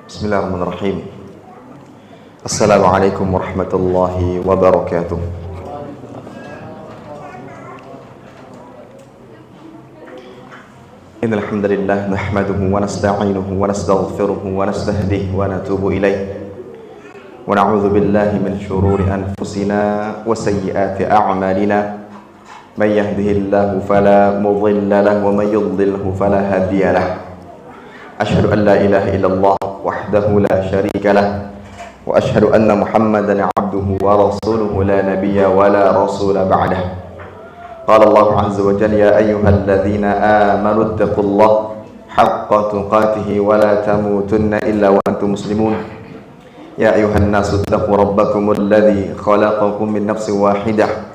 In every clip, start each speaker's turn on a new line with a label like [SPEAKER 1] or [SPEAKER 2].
[SPEAKER 1] Bismillahirrahmanirrahim. Assalamualaikum warahmatullahi wabarakatuh. Innal hamdalillah nahmaduhu wa nasta'inuhu wa nastaghfiruhu wa nastahdihi wa natubu ilayh. Wa na'udzu billahi min shururi anfusina wa sayyiati a'malina. May yahdihillahu fala mudilla lahu wa may yudlilhu fala hadiya lahu. Asyhadu an la ilaha illallah wahdahu la syarika lah wa asyhadu anna Muhammadan 'abduhu wa rasuluhu la nabiyya wa la rasula ba'dah. Qala Allah 'azza wa jalla ya ayyuhalladzina amanu taqullaha haqqa tuqatih wa la tamutunna illa wa antum muslimun. Ya ayyuhan nasu taqu rabbakumul ladzi khalaqakum min nafsin wahidah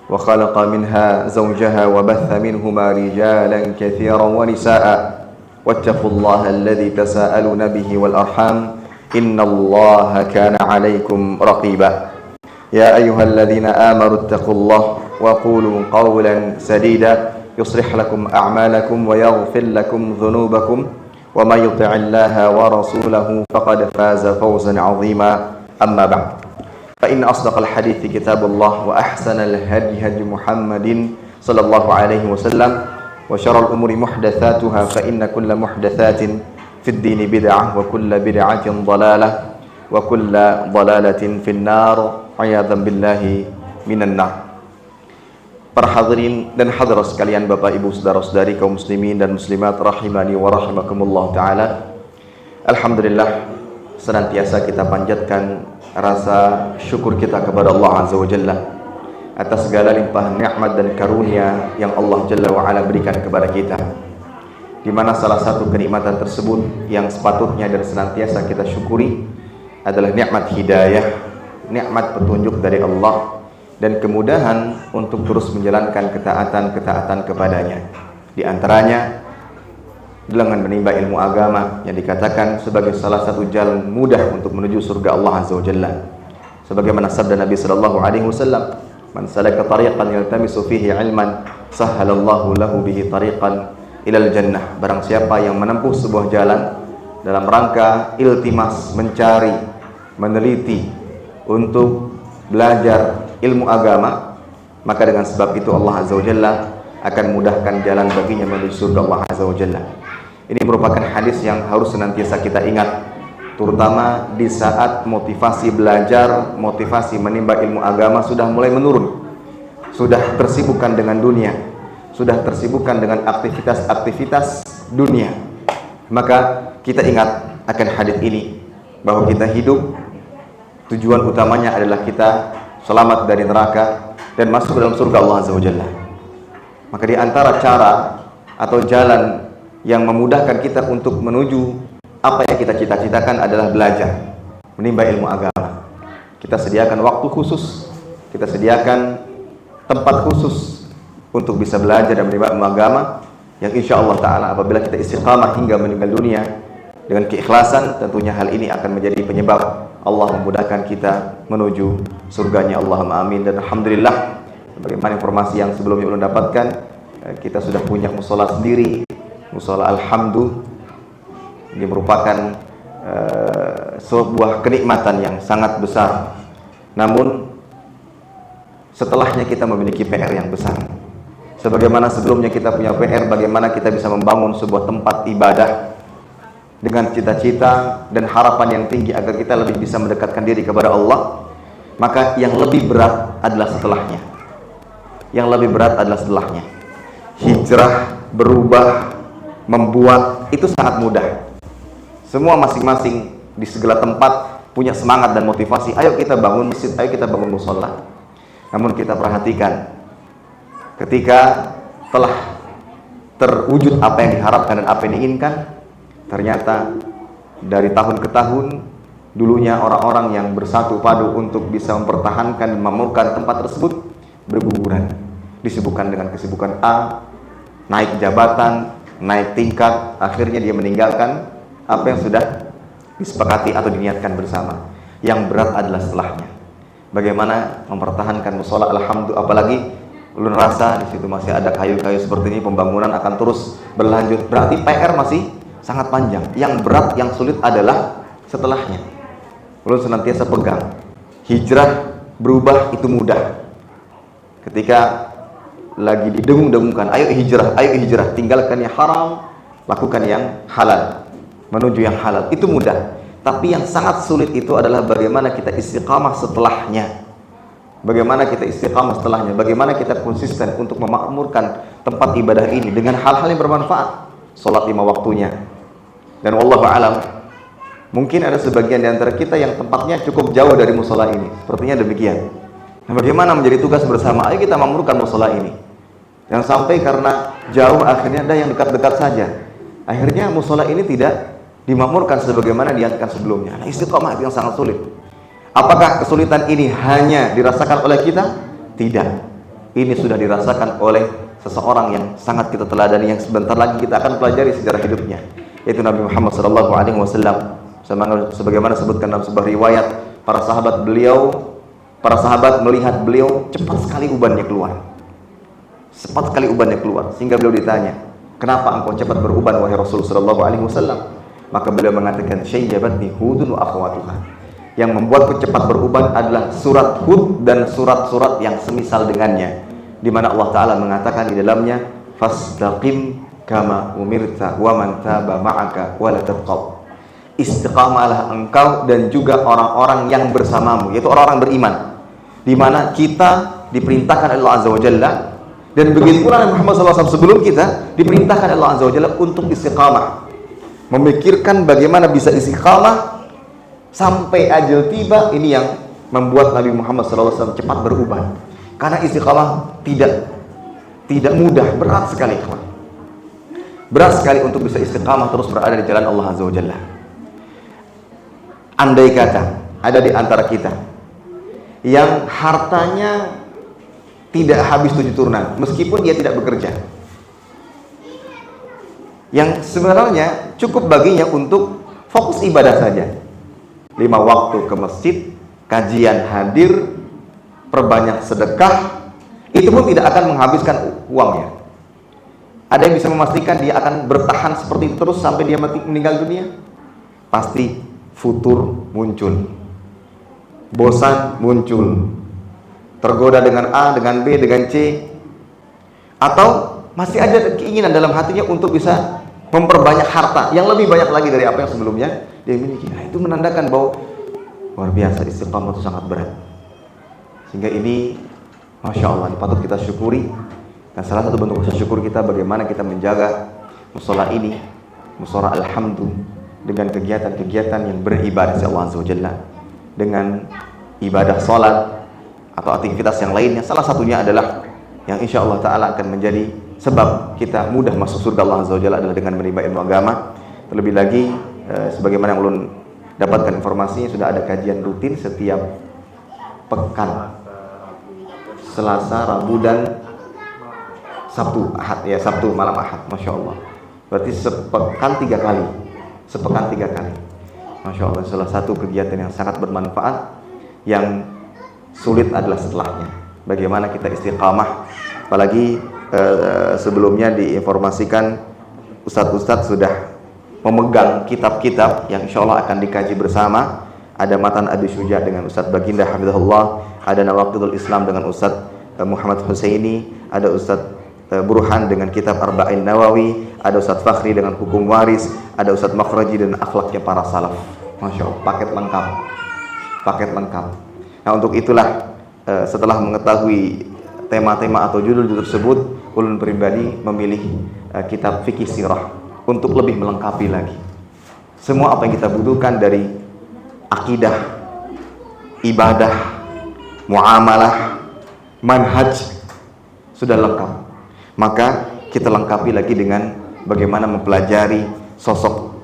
[SPEAKER 1] wa khalaqa minha zawjaha wa batha minhuma rijalan katsiran wa nisaa'a. واتقوا الله الذي تساءلون به والأرحام إن الله كان عليكم رقيبا يا أيها الذين آمنوا اتقوا الله وقولوا قولا سديدا يصلح لكم أعمالكم ويغفر لكم ذنوبكم ومن يطع الله ورسوله فقد فاز فوزا عظيما أما بعد فإن أصدق الحديث كتاب الله وأحسن الهدي هدي محمد صلى الله عليه وسلم وشر الأمور محدثاتها فإن كل محدثات في الدين بدعة وكل بدعة ضلالة وكل ضلالة في النار عياذا بالله من النار. Para hadirin dan hadirat sekalian, Bapak Ibu saudara-saudari kaum muslimin dan muslimat rahimani wa rahimakumullah taala. Alhamdulillah, senantiasa kita panjatkan rasa syukur kita kepada Allah Azza wa Jalla atas segala limpahan nikmat dan karunia yang Allah Jalla wa Ala berikan kepada kita, di mana salah satu kenikmatan tersebut yang sepatutnya dan senantiasa kita syukuri adalah nikmat hidayah, nikmat petunjuk dari Allah dan kemudahan untuk terus menjalankan ketaatan-ketaatan kepadanya. Di antaranya dengan menimba ilmu agama yang dikatakan sebagai salah satu jalan mudah untuk menuju surga Allah Azza wa Jalla. Sebagaimana sabda Nabi sallallahu alaihi wasallam, man salaka tariqan yaltamisu fihi ilman sahhalallahu lahu bihi tariqan ilal jannah. Barang siapa yang menempuh sebuah jalan dalam rangka iltimas, mencari, meneliti untuk belajar ilmu agama, maka dengan sebab itu Allah Azza wa Jalla akan mudahkan jalan baginya menuju surga Allah Azza wa Jalla. Ini merupakan hadis yang harus senantiasa kita ingat, terutama di saat motivasi belajar, motivasi menimba ilmu agama sudah mulai menurun, sudah tersibukkan dengan dunia, sudah tersibukkan dengan aktivitas-aktivitas dunia. Maka kita ingat akan hadis ini, bahwa kita hidup, tujuan utamanya adalah kita selamat dari neraka dan masuk dalam surga Allah Azza wa Jalla. Maka di antara cara atau jalan yang memudahkan kita untuk menuju apa yang kita cita-citakan adalah belajar, menimba ilmu agama. Kita sediakan waktu khusus, kita sediakan tempat khusus untuk bisa belajar dan menimba ilmu agama, yang insya Allah ta'ala apabila kita istiqamah hingga meninggal dunia dengan keikhlasan, tentunya hal ini akan menjadi penyebab Allah memudahkan kita menuju surganya. Allahumma amin. Dan alhamdulillah, bagaimana informasi yang sebelumnya belum dapatkan, kita sudah punya musola sendiri, musola Alhamdulillah. Ini merupakan sebuah kenikmatan yang sangat besar. Namun setelahnya kita memiliki PR yang besar. Sebagaimana sebelumnya kita punya PR bagaimana kita bisa membangun sebuah tempat ibadah dengan cita-cita dan harapan yang tinggi agar kita lebih bisa mendekatkan diri kepada Allah, maka yang lebih berat adalah setelahnya. Yang lebih berat adalah setelahnya. Hijrah, berubah, membuat itu sangat mudah. Semua masing-masing di segala tempat punya semangat dan motivasi. Ayo kita bangun masjid, ayo kita bangun musola. Namun kita perhatikan, ketika telah terwujud apa yang diharapkan dan apa yang diinginkan, ternyata dari tahun ke tahun, dulunya orang-orang yang bersatu padu untuk bisa mempertahankan dan memakmurkan tempat tersebut berguguran, disibukkan dengan kesibukan A, naik jabatan, naik tingkat, akhirnya dia meninggalkan apa yang sudah disepakati atau diniatkan bersama. Yang berat adalah setelahnya. Bagaimana mempertahankan musola, alhamdulillah, apalagi ulun rasa di situ masih ada kayu-kayu seperti ini, pembangunan akan terus berlanjut. Berarti PR masih sangat panjang. Yang berat, yang sulit adalah setelahnya. Ulun senantiasa pegang, hijrah berubah itu mudah. Ketika lagi didengung-dengungkan, ayo hijrah, tinggalkan yang haram, lakukan yang halal, menuju yang halal, itu mudah. Tapi yang sangat sulit itu adalah bagaimana kita istiqamah setelahnya. Bagaimana kita istiqamah setelahnya, bagaimana kita konsisten untuk memakmurkan tempat ibadah ini dengan hal-hal yang bermanfaat. Salat 5 waktunya. Dan wallahu alam, mungkin ada sebagian di antara kita yang tempatnya cukup jauh dari musola ini. Sepertinya demikian. Nah, bagaimana menjadi tugas bersama? Ayo kita makmurkan musola ini. Yang sampai karena jauh akhirnya ada yang dekat-dekat saja. Akhirnya musola ini tidak dimakmurkan sebagaimana dianjurkan sebelumnya. Nah, istiqamah itu yang sangat sulit. Apakah kesulitan ini hanya dirasakan oleh kita? Tidak. Ini sudah dirasakan oleh seseorang yang sangat kita teladani, yang sebentar lagi kita akan pelajari sejarah hidupnya, yaitu Nabi Muhammad SAW. Sebagaimana disebutkan dalam sebuah riwayat, para sahabat melihat beliau cepat sekali ubannya keluar. Sehingga beliau ditanya, kenapa engkau cepat beruban wahai Rasul SAW? Maka beliau mengatakan, syayyabatni Hudun wa akhwatuha. Yang membuatku cepat beruban adalah surat Hud dan surat-surat yang semisal dengannya, di mana Allah Ta'ala mengatakan di dalamnya, fastaqim kama umirta wa man taba ma'aka wa la tatqaw. Istiqamalah engkau dan juga orang-orang yang bersamamu, yaitu orang-orang beriman, di mana kita diperintahkan oleh Allah Azza wa Jalla, dan begitu pula Nabi Muhammad SAW sebelum kita diperintahkan oleh Allah Azza wa Jalla untuk istiqamah, memikirkan bagaimana bisa istiqamah sampai ajal tiba. Ini yang membuat Nabi Muhammad SAW cepat berubah, karena istiqamah tidak mudah, berat sekali, berat sekali untuk bisa istiqamah terus berada di jalan Allah Azza wa Jalla. Andai kata ada di antara kita yang hartanya tidak habis 7 turunan, meskipun dia tidak bekerja, yang sebenarnya cukup baginya untuk fokus ibadah saja, 5 waktu ke masjid, kajian hadir, perbanyak sedekah, itu pun tidak akan menghabiskan uangnya. Ada yang bisa memastikan dia akan bertahan seperti itu terus sampai dia meninggal dunia? Pasti futur muncul, bosan muncul, tergoda dengan A, dengan B, dengan C, atau masih ada keinginan dalam hatinya untuk bisa memperbanyak harta yang lebih banyak lagi dari apa yang sebelumnya dia miliki. Nah, itu menandakan bahwa luar biasa, istiqamah itu sangat berat. Sehingga ini Masya Allah, ini patut kita syukuri. Dan salah satu bentuk rasa syukur kita bagaimana kita menjaga musola ini, musola alhamdulillah, dengan kegiatan-kegiatan yang beribadah kepada Allah Azza wa Jalla, dengan ibadah salat atau aktivitas yang lainnya. Salah satunya adalah yang insya Allah Ta'ala akan menjadi sebab kita mudah masuk surga Allah Azza wa Jalla adalah dengan menimba ilmu agama. Terlebih lagi sebagaimana yang ulun dapatkan informasinya, sudah ada kajian rutin setiap pekan, Selasa, Rabu, dan Sabtu, Ahad, ya Sabtu malam Ahad. Masya Allah, berarti sepekan 3 kali. Masya Allah, salah satu kegiatan yang sangat bermanfaat. Yang sulit adalah setelahnya, bagaimana kita istiqamah. Apalagi sebelumnya diinformasikan ustadz-ustadz sudah memegang kitab-kitab yang insya Allah akan dikaji bersama. Ada Matan Abi Syuja dengan Ustadz Baginda Hafizahullah, ada Nawaqidul Islam dengan Ustadz Muhammad Husaini, ada Ustadz Burhan dengan kitab Arba'in Nawawi, ada Ustadz Fakhri dengan Hukum Waris, ada Ustadz Makhraji dan Akhlaknya Para Salaf. Masya Allah, paket lengkap. Nah, untuk itulah setelah mengetahui tema-tema atau judul-judul tersebut, ulun pribadi memilih kitab Fikih Sirah untuk lebih melengkapi lagi semua apa yang kita butuhkan dari akidah, ibadah, muamalah, manhaj, sudah lengkap. Maka kita lengkapi lagi dengan bagaimana mempelajari sosok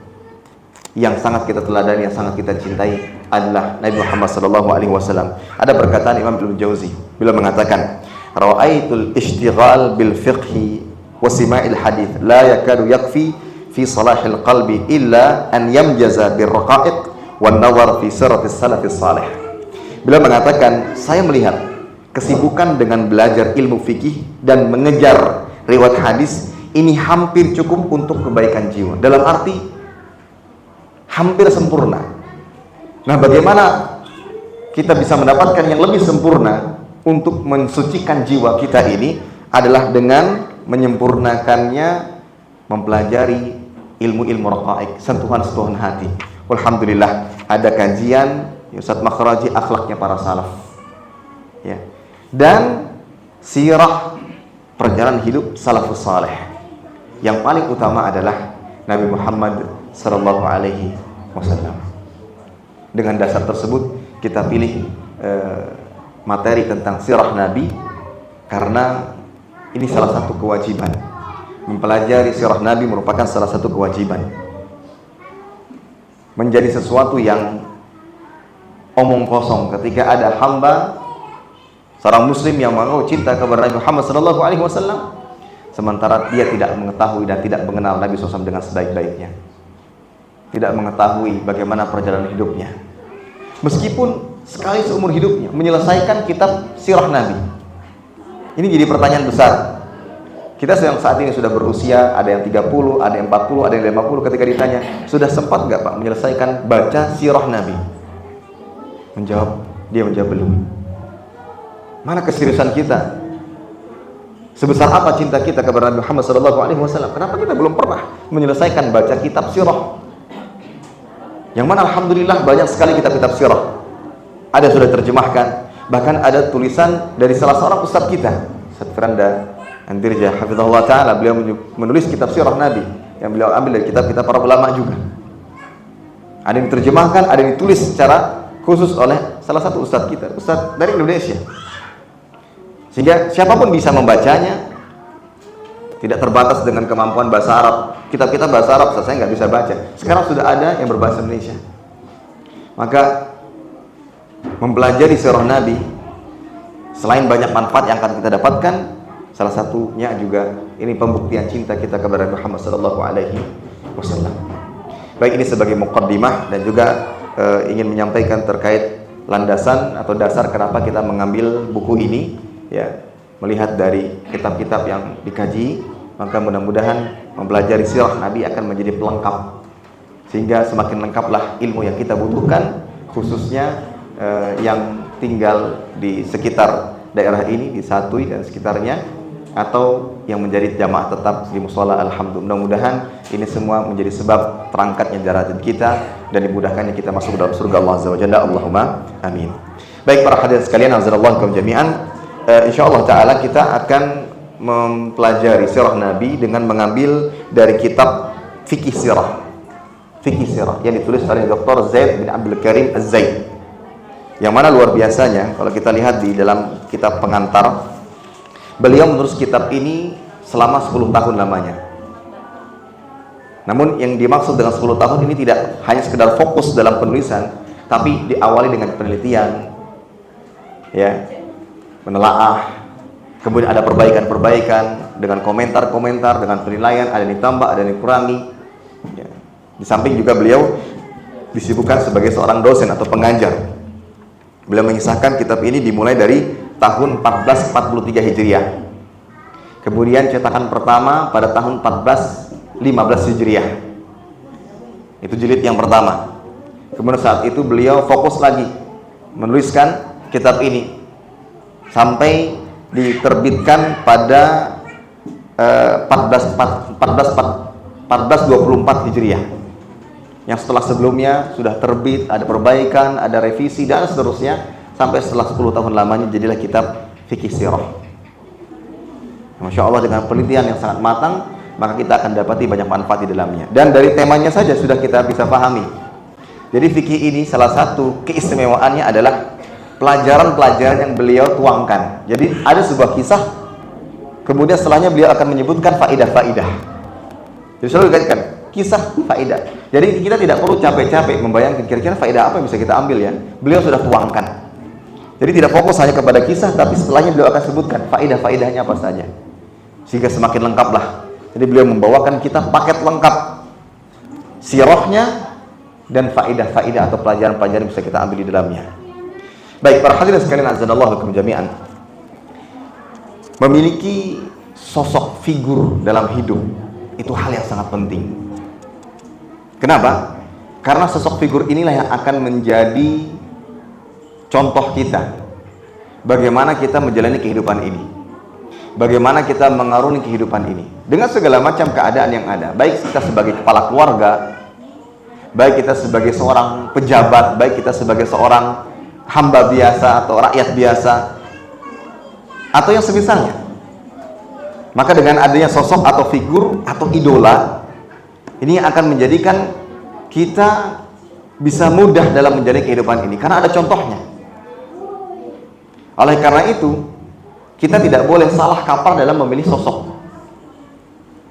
[SPEAKER 1] yang sangat kita teladani, yang sangat kita cintai, adalah Nabi Muhammad SAW. Ada perkataan Imam Ibnu Jauzi, beliau mengatakan, ra'aitul ishtighal bil fiqhi wa sima'il hadith la yakadu yakfi fi salahil qalbi illa an yamjaza bir raqa'iq wan nazar fi siratis salafis salih. Beliau mengatakan, saya melihat kesibukan dengan belajar ilmu fikih dan mengejar riwayat hadis ini hampir cukup untuk kebaikan jiwa. Dalam arti hampir sempurna. Nah, bagaimana kita bisa mendapatkan yang lebih sempurna untuk mensucikan jiwa kita ini adalah dengan menyempurnakannya mempelajari ilmu-ilmu raqaiq, sentuhan-sentuhan hati. Alhamdulillah ada kajian Ustaz Makhraji akhlaknya para salaf. Ya. Dan sirah perjalanan hidup salafus saleh. Yang paling utama adalah Nabi Muhammad sallallahu alaihi wasallam. Dengan dasar tersebut kita pilih materi tentang sirah Nabi karena ini salah satu kewajiban. Mempelajari sirah Nabi merupakan salah satu kewajiban. Menjadi sesuatu yang omong kosong ketika ada hamba seorang muslim yang mengaku cinta kepada Nabi Muhammad sallallahu alaihi wasallam sementara dia tidak mengetahui dan tidak mengenal Nabi SAW dengan sebaik-baiknya. Tidak mengetahui bagaimana perjalanan hidupnya. Meskipun sekali seumur hidupnya menyelesaikan kitab sirah Nabi. Ini jadi pertanyaan besar. Kita yang saat ini sudah berusia, ada yang 30, ada yang 40, ada yang 50, ketika ditanya, sudah sempat nggak Pak menyelesaikan baca sirah Nabi? Dia menjawab belum. Mana keseriusan kita? Sebesar apa cinta kita kepada Nabi Muhammad SAW? Kenapa kita belum pernah menyelesaikan baca kitab sirah? Yang mana alhamdulillah banyak sekali kitab-kitab sirah. Ada sudah terjemahkan, bahkan ada tulisan dari salah seorang ustadz kita, Ustadz Firanda Andirja hafizahullah ta'ala. Beliau menulis kitab sirah Nabi yang beliau ambil dari kitab-kitab para ulama juga. Ada yang diterjemahkan, ada yang ditulis secara khusus oleh salah satu ustadz kita, ustadz dari Indonesia, sehingga siapapun bisa membacanya. Tidak terbatas dengan kemampuan bahasa Arab. Kitab-kitab bahasa Arab saya nggak bisa baca, sekarang sudah ada yang berbahasa Indonesia. Maka mempelajari sirah Nabi selain banyak manfaat yang akan kita dapatkan, salah satunya juga ini pembuktian cinta kita kepada Muhammad sallallahu alaihi wasallam. Baik, ini sebagai muqaddimah dan juga ingin menyampaikan terkait landasan atau dasar kenapa kita mengambil buku ini, ya. Melihat dari kitab-kitab yang dikaji, maka mudah-mudahan mempelajari sirah Nabi akan menjadi pelengkap, sehingga semakin lengkaplah ilmu yang kita butuhkan, khususnya yang tinggal di sekitar daerah ini, di Satui dan sekitarnya, atau yang menjadi jamaah tetap di mushola. Alhamdulillah, mudah-mudahan ini semua menjadi sebab terangkatnya derajat kita dan dimudahkannya kita masuk ke dalam surga Allah Azza wa Jalla. Allahumma amin. Baik para hadirin sekalian, azanallahu jami'an. Insyaallah taala kita akan mempelajari sirah Nabi dengan mengambil dari kitab fikih sirah. Fikih sirah yang ditulis oleh Dr. Zaid bin Abdul Karim Az-Zaid. Yang mana luar biasanya kalau kita lihat di dalam kitab pengantar, beliau menulis kitab ini selama 10 tahun lamanya. Namun yang dimaksud dengan 10 tahun ini tidak hanya sekedar fokus dalam penulisan, tapi diawali dengan penelitian, ya, menelaah, kemudian ada perbaikan-perbaikan dengan komentar-komentar, dengan penilaian, ada yang ditambah, ada yang dikurangi, ya. Di samping juga beliau disibukkan sebagai seorang dosen atau pengajar. Beliau mengisahkan kitab ini dimulai dari tahun 1443 Hijriah. Kemudian cetakan pertama pada tahun 1415 Hijriah. Itu jilid yang pertama. Kemudian saat itu beliau fokus lagi menuliskan kitab ini sampai diterbitkan pada 1424 Hijriah. Yang setelah sebelumnya sudah terbit, ada perbaikan, ada revisi dan seterusnya, sampai setelah 10 tahun lamanya jadilah kitab fikih sirah. Masya Allah, dengan penelitian yang sangat matang, maka kita akan dapati banyak manfaat di dalamnya. Dan dari temanya saja sudah kita bisa pahami. Jadi fikih ini salah satu keistimewaannya adalah pelajaran-pelajaran yang beliau tuangkan. Jadi ada sebuah kisah, kemudian setelahnya beliau akan menyebutkan faidah-faidah. Jadi selalu dikaitkan kisah faidah. Jadi kita tidak perlu capek-capek membayangkan kira-kira faidah apa yang bisa kita ambil, ya. Beliau sudah tuangkan. Jadi tidak fokus hanya kepada kisah, tapi setelahnya beliau akan sebutkan faidah-faidahnya apa saja, sehingga semakin lengkaplah. Jadi beliau membawakan kita paket lengkap sirahnya dan faidah-faidah atau pelajaran-pelajaran yang bisa kita ambil di dalamnya. Baik para hadirin sekalian, azanallahu lakum jami'an. memiliki sosok figur dalam hidup itu hal yang sangat penting. Kenapa? Karena sosok figur inilah yang akan menjadi contoh kita bagaimana kita menjalani kehidupan ini, bagaimana kita mengarungi kehidupan ini dengan segala macam keadaan yang ada, baik kita sebagai kepala keluarga, baik kita sebagai seorang pejabat, baik kita sebagai seorang hamba biasa atau rakyat biasa atau yang semisalnya. Maka dengan adanya sosok atau figur atau idola, ini akan menjadikan kita bisa mudah dalam menjalani kehidupan ini karena ada contohnya. Oleh karena itu, kita tidak boleh salah kaprah dalam memilih sosok.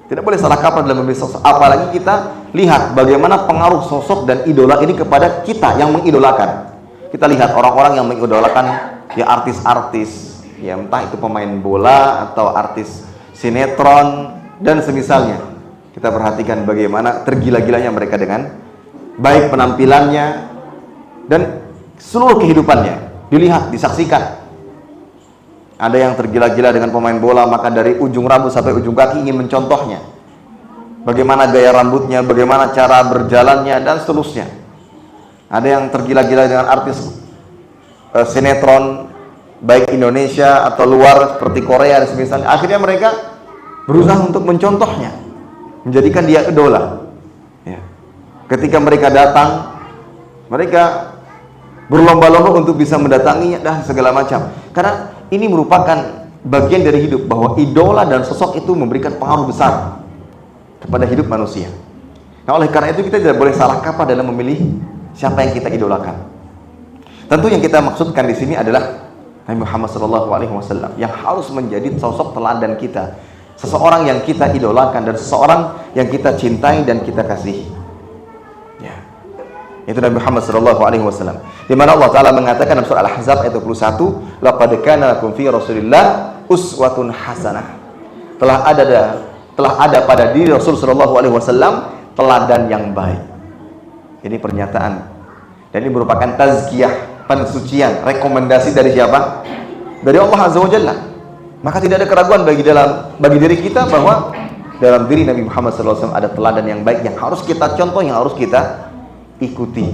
[SPEAKER 1] Tidak boleh salah kaprah dalam memilih sosok. Apalagi kita lihat bagaimana pengaruh sosok dan idola ini kepada kita yang mengidolakan. Kita lihat orang-orang yang mengidolakan ya artis-artis, ya entah itu pemain bola atau artis sinetron dan semisalnya. Kita perhatikan bagaimana tergila-gilanya mereka dengan baik penampilannya dan seluruh kehidupannya dilihat, disaksikan. Ada yang tergila-gila dengan pemain bola, maka dari ujung rambut sampai ujung kaki ingin mencontohnya. Bagaimana gaya rambutnya, bagaimana cara berjalannya dan seterusnya. Ada yang tergila-gila dengan artis sinetron baik Indonesia atau luar seperti Korea dan semisalnya. Akhirnya mereka berusaha untuk mencontohnya, menjadikan dia idola. Ya. Ketika mereka datang, mereka berlomba-lomba untuk bisa mendatanginya dan segala macam. Karena ini merupakan bagian dari hidup, bahwa idola dan sosok itu memberikan pengaruh besar kepada hidup manusia. Nah, oleh karena itu kita tidak boleh salah kaprah dalam memilih siapa yang kita idolakan. Tentu yang kita maksudkan di sini adalah Nabi Muhammad SAW yang harus menjadi sosok teladan kita, seseorang yang kita idolakan dan seseorang yang kita cintai dan kita kasihi. Ya. Itu Nabi Muhammad SAW. Di mana Allah Taala mengatakan dalam surah Al-Ahzab ayat 21, laqad kana lakum fi Rasulillah uswatun hasanah. Telah ada pada diri Rasul SAW teladan yang baik. Ini pernyataan dan ini merupakan tazkiyah, pensucian, rekomendasi dari siapa? Dari Allah Azza wa Jalla. Maka tidak ada keraguan bagi diri kita bahwa dalam diri Nabi Muhammad SAW ada teladan yang baik yang harus kita contoh, yang harus kita ikuti.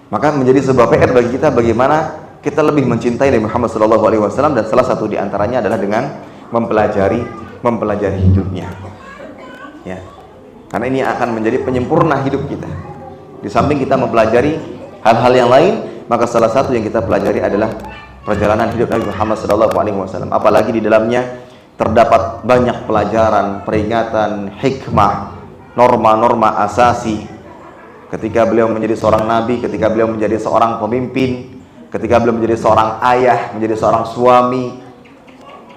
[SPEAKER 1] Maka menjadi sebuah PR bagi kita bagaimana kita lebih mencintai Nabi Muhammad SAW, dan salah satu di antaranya adalah dengan mempelajari hidupnya. Ya. Karena ini akan menjadi penyempurna hidup kita. Di samping kita mempelajari hal-hal yang lain, maka salah satu yang kita pelajari adalah perjalanan hidup Nabi Muhammad SAW. Apalagi di dalamnya terdapat banyak pelajaran, peringatan, hikmah, norma-norma asasi. Ketika beliau menjadi seorang nabi, ketika beliau menjadi seorang pemimpin, ketika beliau menjadi seorang ayah, menjadi seorang suami,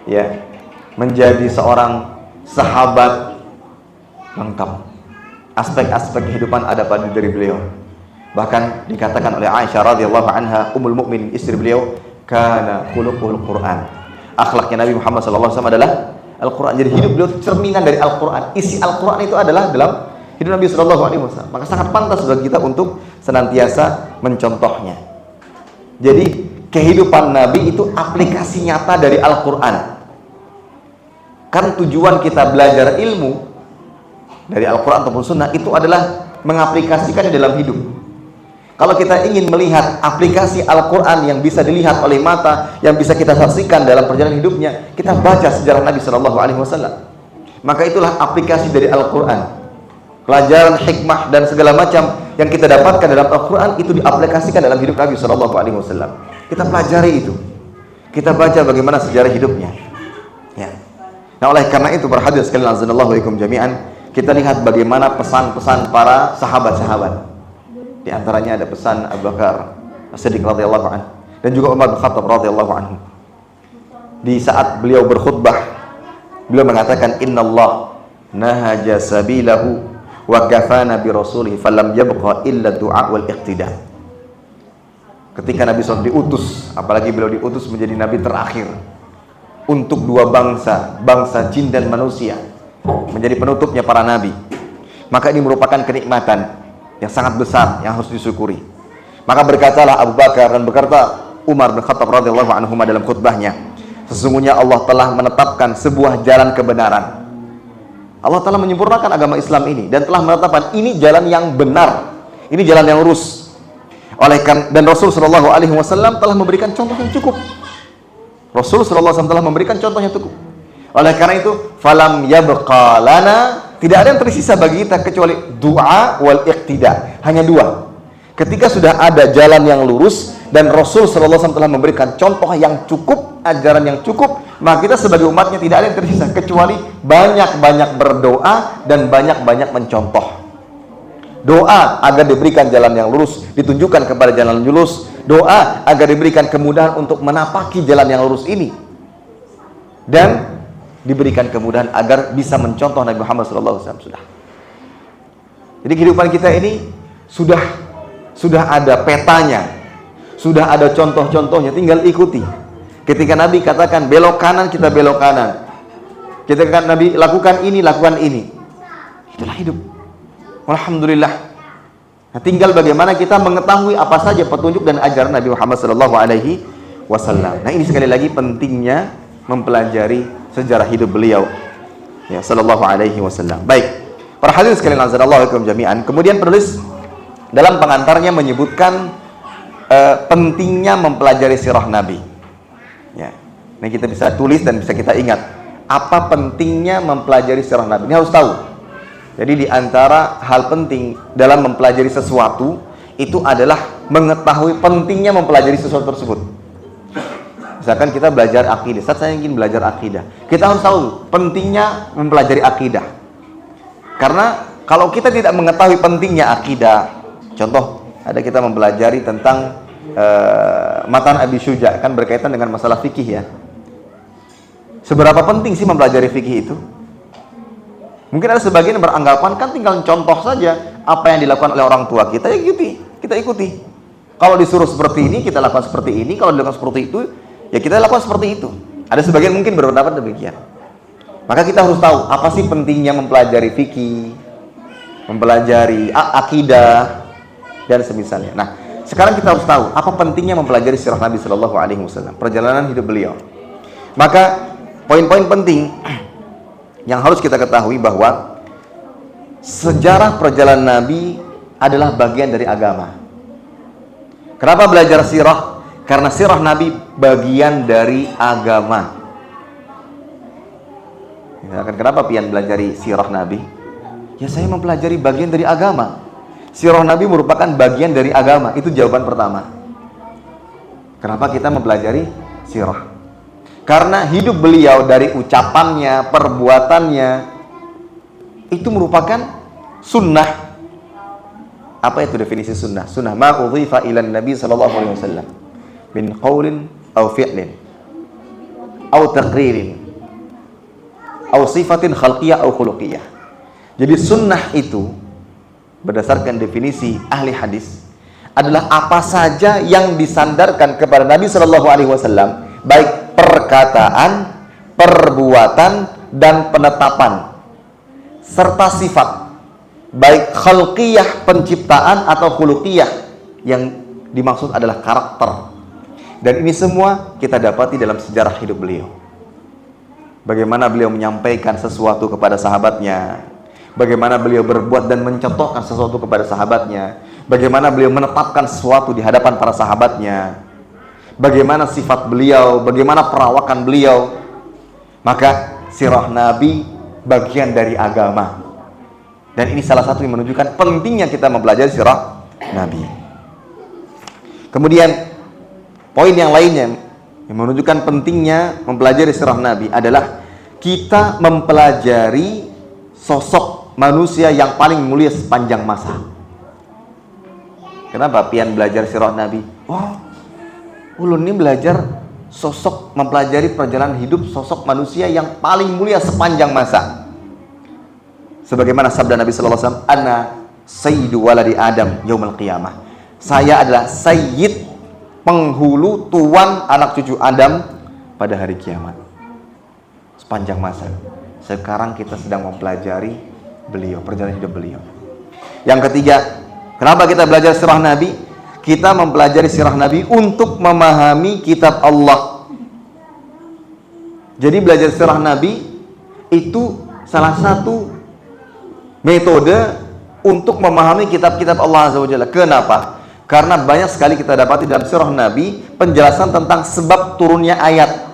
[SPEAKER 1] ya, menjadi seorang sahabat, lengkap. Aspek-aspek kehidupan ada pada diri beliau. Bahkan dikatakan oleh Aisyah radhiyallahu anha, ummul mukminin, istri beliau, kana khuluqul Quran. Akhlaknya Nabi Muhammad SAW adalah Al-Quran. Jadi hidup beliau cerminan dari Al-Quran. Isi Al-Quran itu adalah dalam hidup Nabi SAW. Maka sangat pantas bagi kita untuk senantiasa mencontohnya. Jadi kehidupan Nabi itu aplikasi nyata dari Al-Quran. Kan tujuan kita belajar ilmu dari Al-Quran ataupun Sunnah itu adalah mengaplikasikannya dalam hidup. Kalau kita ingin melihat aplikasi Al-Quran yang bisa dilihat oleh mata, yang bisa kita saksikan dalam perjalanan hidupnya, kita baca sejarah Nabi SAW. Maka itulah aplikasi dari Al-Quran. Pelajaran, hikmah dan segala macam yang kita dapatkan dalam Al-Quran itu diaplikasikan dalam hidup Nabi SAW. Kita pelajari itu. Kita baca bagaimana sejarah hidupnya. Ya. Nah, oleh karena itu para hadirin sekalian azanallahu alaikum jami'an, kita lihat bagaimana pesan-pesan para sahabat-sahabat. Di antaranya ada pesan Abu Bakar As-Siddiq radhiyallahu anhu dan juga Umar bin Khattab radhiyallahu anhu. Di saat beliau berkhutbah, beliau mengatakan innallah nahaja sabilahu wa kafana bi rasulih falam yabqa illa du'a wal iqtida. Ketika Nabi SAW diutus, apalagi beliau diutus menjadi nabi terakhir untuk dua bangsa, bangsa jin dan manusia, menjadi penutupnya para nabi, maka ini merupakan kenikmatan yang sangat besar yang harus disyukuri. Maka berkatalah Abu Bakar dan berkata Umar bin Khattab radhiyallahu anhu dalam khutbahnya, Sesungguhnya Allah telah menetapkan sebuah jalan kebenaran. Allah telah menyempurnakan agama Islam ini dan telah menetapkan ini jalan yang benar, ini jalan yang lurus. Dan Rasul Shallallahu Alaihi Wasallam telah memberikan contoh yang cukup. Rasul Shallallahu Alaihi Wasallam telah memberikan contoh yang cukup. Oleh karena itu, falam yabqa lana, tidak ada yang tersisa bagi kita kecuali doa wal iqtida. Hanya dua. Ketika sudah ada jalan yang lurus dan Rasul Shallallahu Alaihi Wasallam telah memberikan contoh yang cukup, ajaran yang cukup, maka kita sebagai umatnya tidak ada yang tersisa kecuali banyak-banyak berdoa dan banyak-banyak mencontoh. Doa agar diberikan jalan yang lurus, ditunjukkan kepada jalan yang lurus. Doa agar diberikan kemudahan untuk menapaki jalan yang lurus ini, dan diberikan kemudahan agar bisa mencontoh Nabi Muhammad SAW. Sudah. Jadi kehidupan kita ini sudah ada petanya, sudah ada contoh-contohnya, tinggal ikuti. Ketika Nabi katakan belok kanan, kita belok kanan. Ketika Nabi lakukan ini, lakukan ini. Itulah hidup. Alhamdulillah. Nah, tinggal bagaimana kita mengetahui apa saja petunjuk dan ajaran Nabi Muhammad SAW. Nah, ini sekali lagi pentingnya mempelajari sejarah hidup beliau, ya, Sallallahu Alaihi Wasallam. Baik, para hadirin sekalian azanallahu alaikum jami'an. Kemudian penulis dalam pengantarnya menyebutkan pentingnya mempelajari sirah Nabi. Ya, ini kita bisa tulis dan bisa kita ingat. Apa pentingnya mempelajari sirah Nabi? Ini harus tahu. Jadi di antara hal penting dalam mempelajari sesuatu itu adalah mengetahui pentingnya mempelajari sesuatu tersebut. Misalkan kita belajar akidah, saya ingin belajar akidah. Kita harus tahu pentingnya mempelajari akidah. Karena kalau kita tidak mengetahui pentingnya akidah, contoh ada kita mempelajari tentang Matan Abi Syuja, kan berkaitan dengan masalah fikih ya. Seberapa penting sih mempelajari fikih itu? Mungkin ada sebagian yang beranggapan kan tinggal contoh saja apa yang dilakukan oleh orang tua kita, ya kita ikuti. Kalau disuruh seperti ini, kita lakukan seperti ini. Kalau dilakukan seperti itu, ya kita lakukan seperti itu. Ada sebagian mungkin berpendapat demikian. Maka kita harus tahu apa sih pentingnya mempelajari fikih, mempelajari akidah dan semisalnya. Nah, sekarang kita harus tahu apa pentingnya mempelajari sirah Nabi Sallallahu Alaihi Wasallam, perjalanan hidup beliau. Maka poin-poin penting yang harus kita ketahui bahwa sejarah perjalanan Nabi adalah bagian dari agama. Kenapa belajar sirah? Karena sirah Nabi bagian dari agama. Misalkan kenapa pian belajari sirah Nabi? Ya saya mempelajari bagian dari agama. Sirah Nabi merupakan bagian dari agama. Itu jawaban pertama. Kenapa kita mempelajari sirah? Karena hidup beliau dari ucapannya, perbuatannya itu merupakan sunnah. Apa itu definisi sunnah? Sunnah ma udhifa ila Nabi sallallahu alaihi wasallam min qaulin aw fi'lin aw taqririn aw sifatin khalqiyah aw khuluqiyah. Jadi sunnah itu berdasarkan definisi ahli hadis adalah apa saja yang disandarkan kepada Nabi sallallahu alaihi wasallam, baik perkataan, perbuatan, dan penetapan serta sifat, baik khalqiyah penciptaan atau khuluqiyah, yang dimaksud adalah karakter. Dan ini semua kita dapati dalam sejarah hidup beliau. Bagaimana beliau menyampaikan sesuatu kepada sahabatnya, bagaimana beliau berbuat dan mencontohkan sesuatu kepada sahabatnya, bagaimana beliau menetapkan sesuatu di hadapan para sahabatnya, bagaimana sifat beliau, bagaimana perawakan beliau. Maka sirah Nabi bagian dari agama. Dan ini salah satu yang menunjukkan pentingnya kita mempelajari sirah Nabi. Kemudian poin yang lainnya yang menunjukkan pentingnya mempelajari sirah Nabi adalah kita mempelajari sosok manusia yang paling mulia sepanjang masa. Kenapa pian belajar sirah Nabi? Ulun ini belajar sosok, mempelajari perjalanan hidup sosok manusia yang paling mulia sepanjang masa. Sebagaimana sabda Nabi sallallahu alaihi wasallam, "Ana sayyidu waladi Adam yaumil qiyamah." Saya adalah sayyid, penghulu, tuan anak cucu Adam pada hari kiamat. Sepanjang masa. Sekarang kita sedang mempelajari beliau, perjalanan hidup beliau. Yang ketiga, kenapa kita belajar sirah Nabi? Kita mempelajari sirah Nabi untuk memahami kitab Allah. Jadi belajar sirah Nabi itu salah satu metode untuk memahami kitab-kitab Allah Azza wa Jalla. Kenapa? Karena banyak sekali kita dapati dalam sirah Nabi penjelasan tentang sebab turunnya ayat.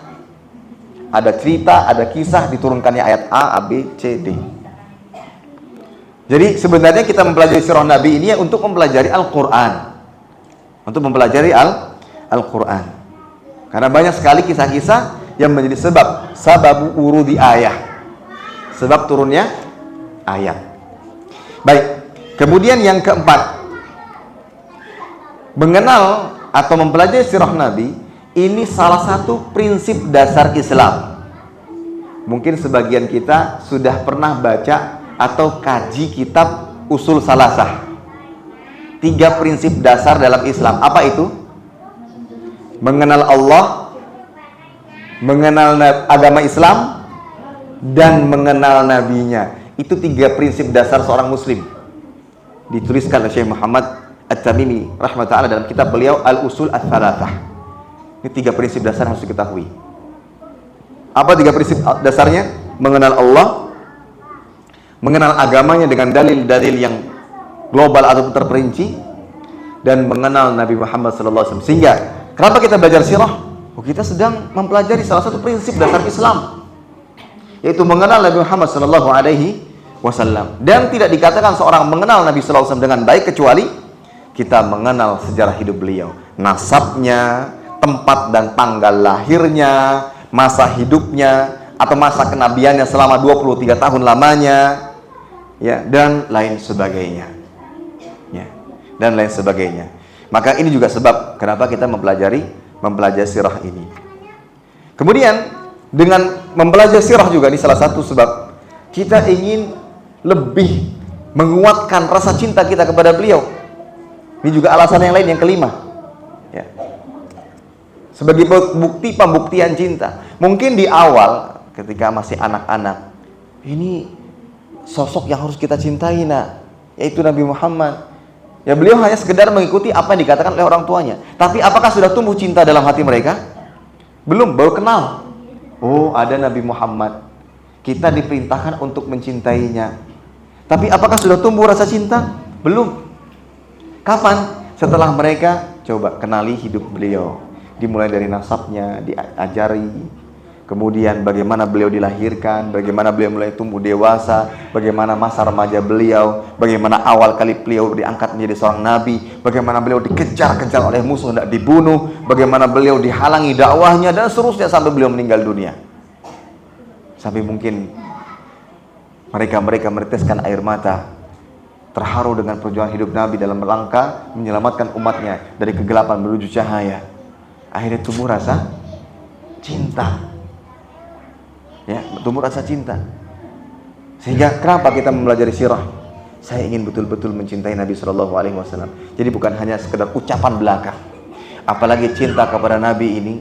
[SPEAKER 1] Ada cerita, ada kisah diturunkannya ayat A, B, C, D. Jadi sebenarnya kita mempelajari sirah Nabi ini ya untuk mempelajari Al-Quran. Untuk mempelajari Al-Quran. Karena banyak sekali kisah-kisah yang menjadi sababu urudi ayat, sebab turunnya ayat. Baik, kemudian yang keempat, mengenal atau mempelajari sirah Nabi ini salah satu prinsip dasar Islam. Mungkin sebagian kita sudah pernah baca atau kaji kitab Usul Salasah. 3 prinsip dasar dalam Islam. Apa itu? Mengenal Allah, mengenal agama Islam, dan mengenal nabinya. Itu 3 prinsip dasar seorang muslim. Dituliskan oleh Syekh Muhammad At-Tamimi rahmatullah dalam kitab beliau Al-Usul Ats-Tsalatsah. Ini 3 prinsip dasar yang harus diketahui. Apa 3 prinsip dasarnya? Mengenal Allah, mengenal agamanya dengan dalil-dalil yang global atau terperinci, dan mengenal Nabi Muhammad SAW. Sehingga kenapa kita belajar sirah? Kita sedang mempelajari salah satu prinsip dasar Islam, yaitu mengenal Nabi Muhammad SAW. Dan tidak dikatakan seorang mengenal Nabi SAW dengan baik kecuali kita mengenal sejarah hidup beliau, nasabnya, tempat dan tanggal lahirnya, masa hidupnya atau masa kenabiannya selama 23 tahun lamanya, ya, dan lain sebagainya, ya, dan lain sebagainya. Maka ini juga sebab kenapa kita mempelajari sirah ini. Kemudian dengan mempelajari sirah juga ini salah satu sebab kita ingin lebih menguatkan rasa cinta kita kepada beliau. Ini juga alasan yang lain, yang kelima, ya. Sebagai bukti pembuktian cinta. Mungkin di awal ketika masih anak-anak, ini sosok yang harus kita cintai, yaitu Nabi Muhammad. Ya, beliau hanya sekedar mengikuti apa yang dikatakan oleh orang tuanya. Tapi apakah sudah tumbuh cinta dalam hati mereka? Belum, baru kenal. Oh, ada Nabi Muhammad. Kita diperintahkan untuk mencintainya. Tapi apakah sudah tumbuh rasa cinta? Belum. Kapan? Setelah mereka coba kenali hidup beliau. Dimulai dari nasabnya, diajari. Kemudian bagaimana beliau dilahirkan, bagaimana beliau mulai tumbuh dewasa, bagaimana masa remaja beliau, bagaimana awal kali beliau diangkat menjadi seorang nabi, bagaimana beliau dikejar-kejar oleh musuh hendak dibunuh, bagaimana beliau dihalangi dakwahnya, dan seterusnya sampai beliau meninggal dunia. Sampai mungkin mereka meneteskan air mata, terharu dengan perjuangan hidup Nabi dalam rangka menyelamatkan umatnya dari kegelapan menuju cahaya. Akhirnya tumbuh rasa cinta, ya, tumbuh rasa cinta. Sehingga kenapa kita mempelajari sirah? Saya ingin betul-betul mencintai Nabi SAW. Jadi bukan hanya sekedar ucapan belaka. Apalagi cinta kepada Nabi ini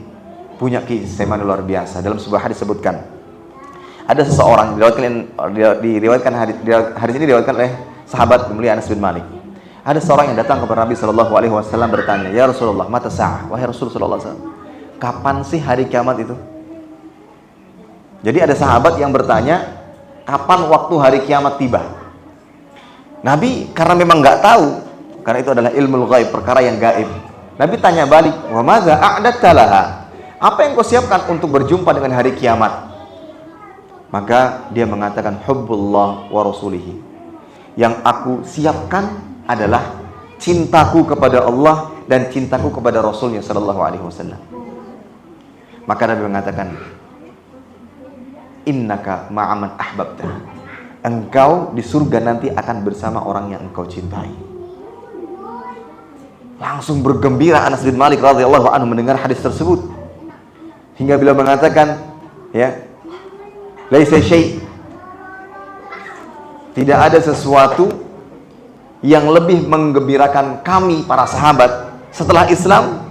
[SPEAKER 1] punya keistimewaan luar biasa. Dalam sebuah hadis disebutkan, ada seseorang diriwayatkan hadis ini diriwayatkan oleh sahabat mulia Anas bin Malik. Ada seorang yang datang kepada Nabi SAW bertanya, "Ya Rasulullah, mata sa'ah?" Wahai Rasulullah SAW, kapan sih hari kiamat itu? Jadi ada sahabat yang bertanya, kapan waktu hari kiamat tiba? Nabi karena memang nggak tahu, karena itu adalah ilmu ghaib, perkara yang gaib. Nabi tanya balik, "Wa madza a'dadta laha?" Apa yang kau siapkan untuk berjumpa dengan hari kiamat? Maka dia mengatakan, "Hubbullah wa rasulihi." Yang aku siapkan adalah cintaku kepada Allah dan cintaku kepada Rasulnya sallallahu alaihi wasallam. Maka Nabi mengatakan, "Innaka ma'aman ahbabta." Engkau di surga nanti akan bersama orang yang engkau cintai. Langsung bergembira Anas bin Malik radhiyallahu anhu mendengar hadis tersebut. Hingga beliau mengatakan, ya, laisa syai', tidak ada sesuatu yang lebih menggembirakan kami para sahabat setelah Islam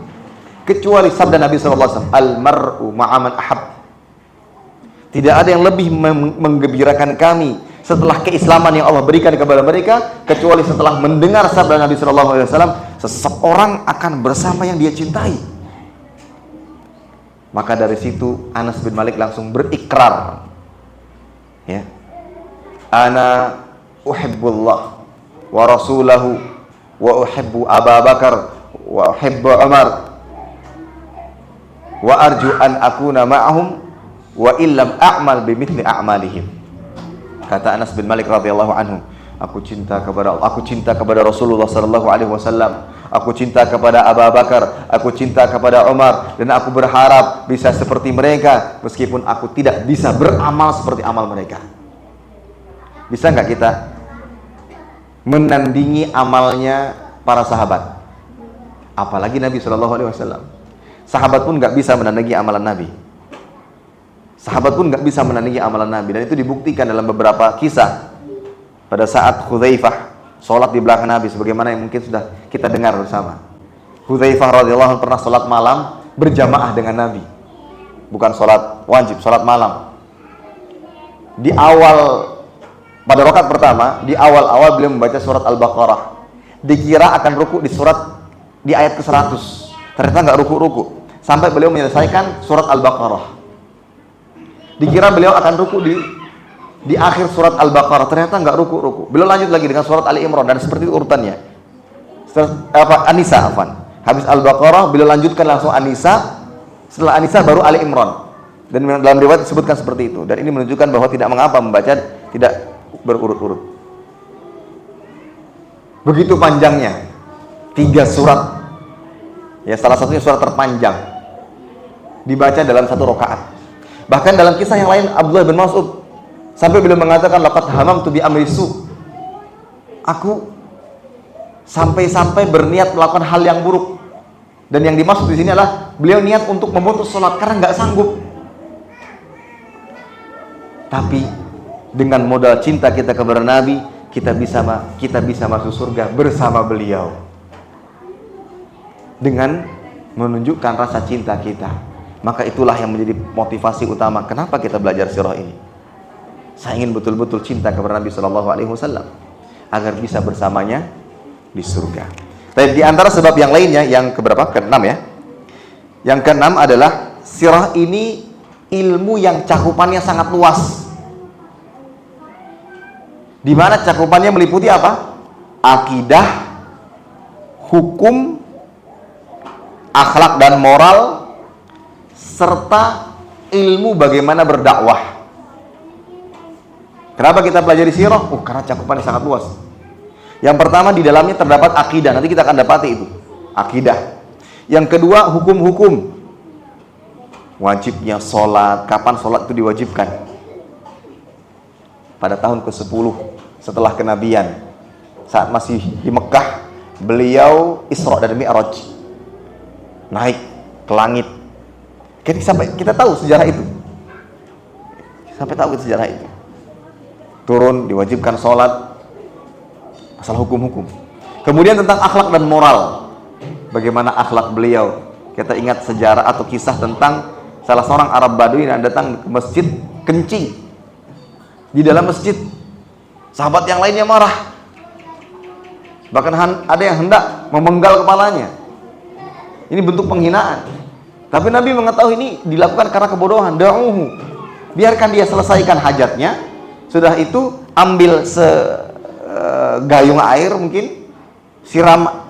[SPEAKER 1] kecuali sabda Nabi SAW, "Al-mar'u ma'aman ahab." Tidak ada yang lebih menggembirakan kami setelah keislaman yang Allah berikan kepada mereka kecuali setelah mendengar sabda Nabi SAW, seseorang akan bersama yang dia cintai. Maka dari situ Anas bin Malik langsung berikrar, ya, ana uhibbullah wa rasulahu wa uhibbu Abu Bakar wa uhibbu Umar wa arju an akuna ma'ahum wa illam a'mal bimithli a'malihim. Kata Anas bin Malik radhiyallahu anhu, aku cinta kepada Allah, aku cinta kepada Rasulullah sallallahu alaihi wasallam, aku cinta kepada Abu Bakar, aku cinta kepada Umar, dan aku berharap bisa seperti mereka meskipun aku tidak bisa beramal seperti amal mereka. Bisa nggak kita menandingi amalnya para sahabat? Apalagi Nabi sallallahu alaihi wasallam. Sahabat pun nggak bisa menandingi amalan Nabi. Sahabat pun nggak bisa menandingi amalan Nabi, dan itu dibuktikan dalam beberapa kisah. Pada saat Hudzaifah sholat di belakang Nabi, sebagaimana yang mungkin sudah kita dengar bersama. Hudzaifah radhiyallahu anhu pernah sholat malam berjamaah dengan Nabi, bukan sholat wajib, sholat malam. Di awal, pada rakaat pertama, di awal-awal beliau membaca surat Al-Baqarah. Dikira akan ruku di ayat ke-100, ternyata nggak ruku-ruku sampai beliau menyelesaikan surat Al-Baqarah. Dikira beliau akan ruku di akhir surat Al-Baqarah, ternyata nggak ruku-ruku. Beliau lanjut lagi dengan surat Ali Imran, dan seperti itu urutannya. An-Nisa, habis Al-Baqarah beliau lanjutkan langsung An-Nisa, setelah An-Nisa baru Ali Imran. Dan dalam riwayat disebutkan seperti itu. Dan ini menunjukkan bahwa tidak mengapa membaca tidak berurut-urut. Begitu panjangnya, 3 surat. Ya, salah satunya surat terpanjang dibaca dalam 1 rakaat. Bahkan dalam kisah yang lain, Abdullah bin Mas'ud sampai beliau mengatakan, laqad hamamtu bi amri su. Aku sampai-sampai berniat melakukan hal yang buruk. Dan yang dimaksud di sini adalah beliau niat untuk memutus sholat karena nggak sanggup. Tapi dengan modal cinta kita kepada Nabi, kita bisa masuk surga bersama beliau. Dengan menunjukkan rasa cinta kita. Maka itulah yang menjadi motivasi utama kenapa kita belajar sirah ini. Saya ingin betul-betul cinta kepada Nabi Shallallahu Alaihi Wasallam agar bisa bersamanya di surga. Tapi di antara sebab yang lainnya, yang keberapa? Keenam ya. Yang keenam adalah sirah ini ilmu yang cakupannya sangat luas. Di mana cakupannya meliputi apa? Akidah, hukum, akhlak dan moral, serta ilmu bagaimana berdakwah. Kenapa kita pelajari sirah? Karena cakupannya sangat luas. Yang pertama, di dalamnya terdapat akidah. Nanti kita akan dapati itu, akidah. Yang kedua, hukum-hukum. Wajibnya sholat, kapan sholat itu diwajibkan. Pada tahun ke-10 setelah kenabian, saat masih di Mekah, beliau Isra dan Mi'raj, naik ke langit. Sampai kita tahu sejarah itu. Sampai tahu sejarah itu. Turun, diwajibkan sholat, masalah hukum-hukum. Kemudian tentang akhlak dan moral. Bagaimana akhlak beliau. Kita ingat sejarah atau kisah tentang salah seorang Arab Badui yang datang ke masjid kencing. Di dalam masjid, sahabat yang lainnya marah. Bahkan ada yang hendak memenggal kepalanya. Ini bentuk penghinaan. Tapi Nabi mengetahui ini dilakukan karena kebodohan. Da'uhu, biarkan dia selesaikan hajatnya. Sudah itu ambil segayung air mungkin, siram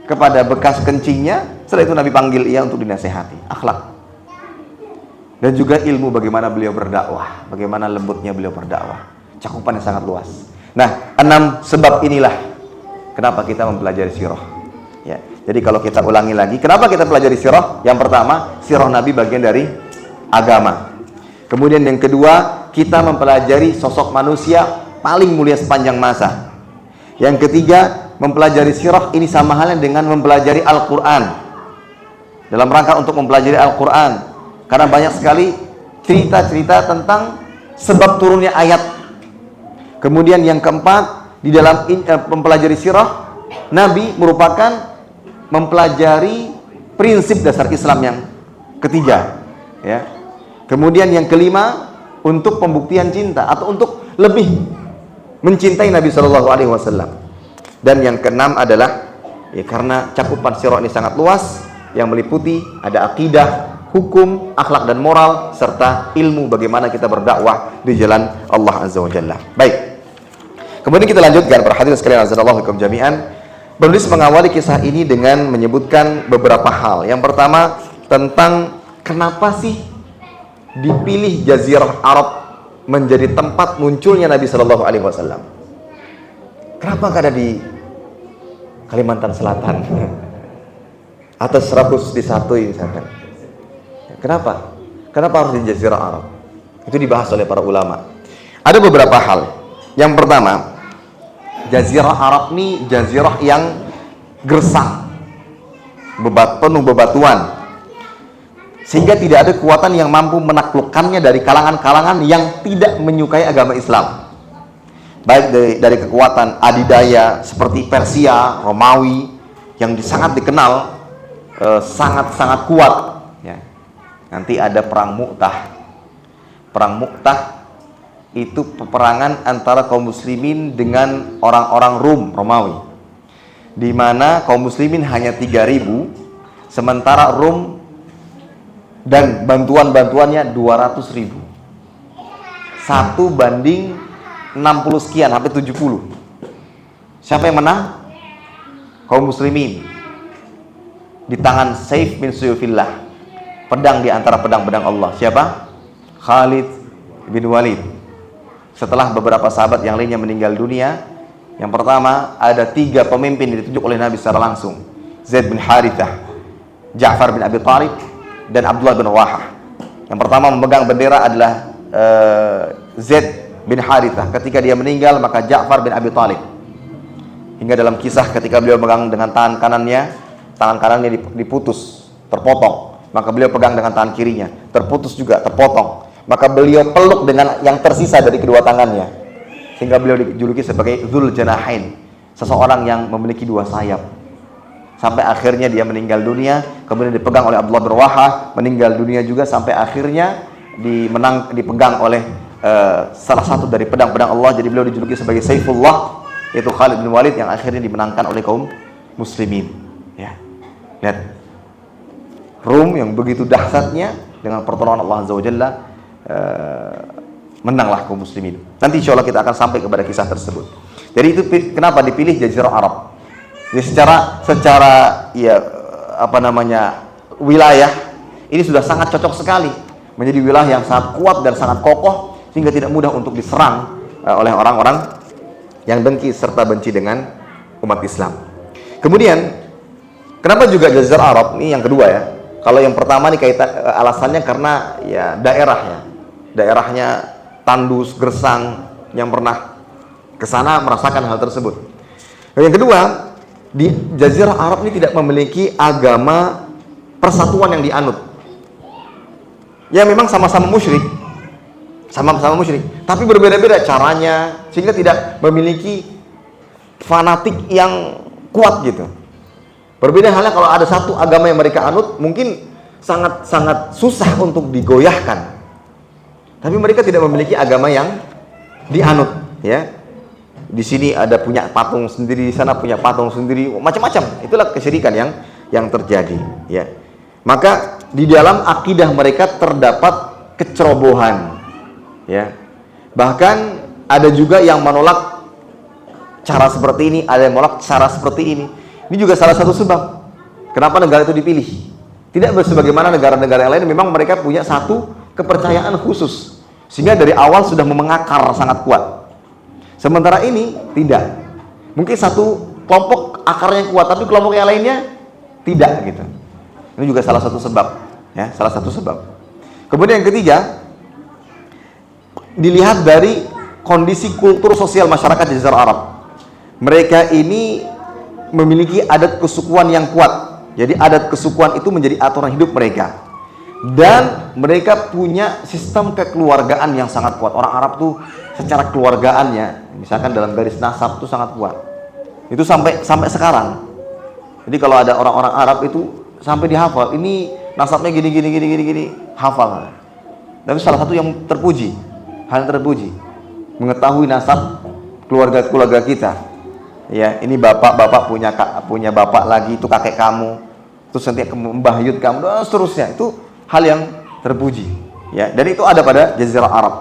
[SPEAKER 1] kepada bekas kencingnya. Setelah itu Nabi panggil ia untuk dinasehati. Akhlak. Dan juga ilmu bagaimana beliau berdakwah, bagaimana lembutnya beliau berdakwah. Cakupannya sangat luas. Nah, 6 sebab inilah kenapa kita mempelajari sirah. Ya. Jadi kalau kita ulangi lagi, kenapa kita pelajari sirah? Yang pertama, sirah Nabi bagian dari agama. Kemudian yang kedua, kita mempelajari sosok manusia paling mulia sepanjang masa. Yang ketiga, mempelajari sirah ini sama halnya dengan mempelajari Al-Quran. Dalam rangka untuk mempelajari Al-Quran, karena banyak sekali cerita-cerita tentang sebab turunnya ayat. Kemudian yang keempat, di dalam mempelajari sirah Nabi merupakan mempelajari prinsip dasar Islam yang ketiga, ya. Kemudian yang kelima, untuk pembuktian cinta atau untuk lebih mencintai Nabi Shallallahu Alaihi Wasallam. Dan yang keenam adalah, ya, karena cakupan sirah ini sangat luas, yang meliputi ada akidah, hukum, akhlak dan moral, serta ilmu bagaimana kita berdakwah di jalan Allah Azza wa Jalla. Baik. Kemudian kita lanjutkan, para hadirin sekalian azanallahu lakum jami'an. Penulis mengawali kisah ini dengan menyebutkan beberapa hal. Yang pertama, tentang kenapa sih dipilih Jazirah Arab menjadi tempat munculnya Nabi Shallallahu Alaihi Wasallam. Kenapa nggak ada di Kalimantan Selatan atau 100 di satu misalkan? Kenapa? Kenapa harus di Jazirah Arab? Itu dibahas oleh para ulama. Ada beberapa hal. Yang pertama, Jazirah Arab ini jazirah yang gersang, penuh bebatuan, sehingga tidak ada kekuatan yang mampu menaklukkannya dari kalangan-kalangan yang tidak menyukai agama Islam. Baik dari kekuatan adidaya seperti Persia, Romawi yang sangat dikenal sangat-sangat kuat. Ya. Nanti ada perang Mu'tah. Perang Mu'tah itu peperangan antara kaum muslimin dengan orang-orang Romawi, di mana kaum muslimin hanya 3.000, sementara Rom dan bantuan-bantuannya 200.000. 1 banding 60 sekian, hampir 70. Siapa yang menang? Kaum muslimin. Di tangan Saif bin Suyufillah, pedang di antara pedang-pedang Allah. Siapa? Khalid bin Walid. Setelah beberapa sahabat yang lainnya meninggal dunia, yang pertama ada 3 pemimpin yang ditunjuk oleh Nabi secara langsung: Zaid bin Harithah, Ja'far bin Abi Thalib, dan Abdullah bin Rawahah. Yang pertama memegang bendera adalah Zaid bin Harithah. Ketika dia meninggal, maka Ja'far bin Abi Thalib. Hingga dalam kisah ketika beliau memegang dengan tangan kanannya diputus, terpotong. Maka beliau pegang dengan tangan kirinya, terputus juga, terpotong. Maka beliau peluk dengan yang tersisa dari kedua tangannya, sehingga beliau dijuluki sebagai Dzul Janahain, seseorang yang memiliki 2 sayap. Sampai akhirnya dia meninggal dunia, kemudian dipegang oleh Abdullah bin Rawahah, meninggal dunia juga, sampai akhirnya dipegang oleh salah satu dari pedang-pedang Allah. Jadi beliau dijuluki sebagai Saifullah, yaitu Khalid bin Walid, yang akhirnya dimenangkan oleh kaum muslimin. Ya. Lihat, Rum yang begitu dahsyatnya, dengan pertolongan Allah Azza wa Jalla menanglah kaum muslimin. Nanti insya Allah kita akan sampai kepada kisah tersebut. Jadi itu kenapa dipilih Jazirah Arab. Jadi secara ya wilayah ini sudah sangat cocok sekali, menjadi wilayah yang sangat kuat dan sangat kokoh, sehingga tidak mudah untuk diserang oleh orang-orang yang dengki serta benci dengan umat Islam. Kemudian kenapa juga Jazirah Arab ini yang kedua ya? Kalau yang pertama nih alasannya karena ya daerahnya tandus, gersang, yang pernah ke sana merasakan hal tersebut. Yang kedua, di Jazirah Arab ini tidak memiliki agama persatuan yang dianut. Ya memang sama-sama musyrik, tapi berbeda-beda caranya, sehingga tidak memiliki fanatik yang kuat gitu. Berbeda halnya kalau ada satu agama yang mereka anut, mungkin sangat susah untuk digoyahkan. Tapi mereka tidak memiliki agama yang dianut, ya. Di sini ada punya patung sendiri, di sana punya patung sendiri, macam-macam. Itulah kesyirikan yang terjadi, ya. Maka di dalam akidah mereka terdapat kecerobohan, ya. Bahkan ada juga yang menolak cara seperti ini, ada yang menolak cara seperti ini. Ini juga salah satu sebab kenapa negara itu dipilih. Tidak sebagaimana negara-negara yang lain, memang mereka punya satu kepercayaan khusus, sehingga dari awal sudah mengakar sangat kuat. Sementara ini tidak. Mungkin satu kelompok akarnya kuat, tapi kelompok yang lainnya tidak gitu. Ini juga salah satu sebab, ya, salah satu sebab. Kemudian yang ketiga, dilihat dari kondisi kultur sosial masyarakat di Jazirah Arab. Mereka ini memiliki adat kesukuan yang kuat. Jadi adat kesukuan itu menjadi aturan hidup mereka. Dan mereka punya sistem kekeluargaan yang sangat kuat. Orang Arab tuh secara keluargaannya, misalkan dalam garis nasab tuh sangat kuat. Itu sampai sekarang. Jadi kalau ada orang-orang Arab itu sampai dihafal, ini nasabnya gini, hafal. Dan salah satu yang terpuji, hal yang terpuji, mengetahui nasab keluarga kita. Ya, ini bapak punya bapak lagi, itu kakek kamu, terus nanti Mbah Yud kamu, dan seterusnya. Itu hal yang terpuji, ya. Dan itu ada pada Jazirah Arab.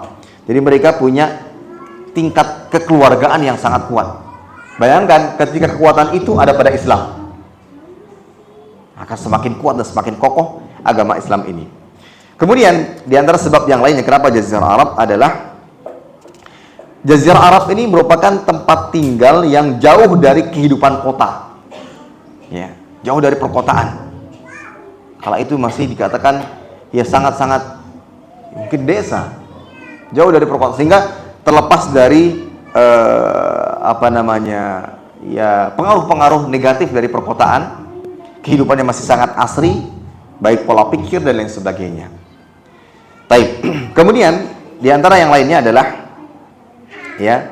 [SPEAKER 1] Jadi mereka punya tingkat kekeluargaan yang sangat kuat. Bayangkan ketika kekuatan itu ada pada Islam, akan semakin kuat dan semakin kokoh agama Islam ini. Kemudian di antara sebab yang lainnya kenapa Jazirah Arab adalah Jazirah Arab ini merupakan tempat tinggal yang jauh dari kehidupan kota, ya, jauh dari perkotaan. Kala itu masih dikatakan ya sangat-sangat mungkin desa, jauh dari perkotaan, sehingga terlepas dari pengaruh-pengaruh negatif dari perkotaan, kehidupannya masih sangat asri, baik pola pikir dan lain sebagainya. Baik. Kemudian di antara yang lainnya adalah ya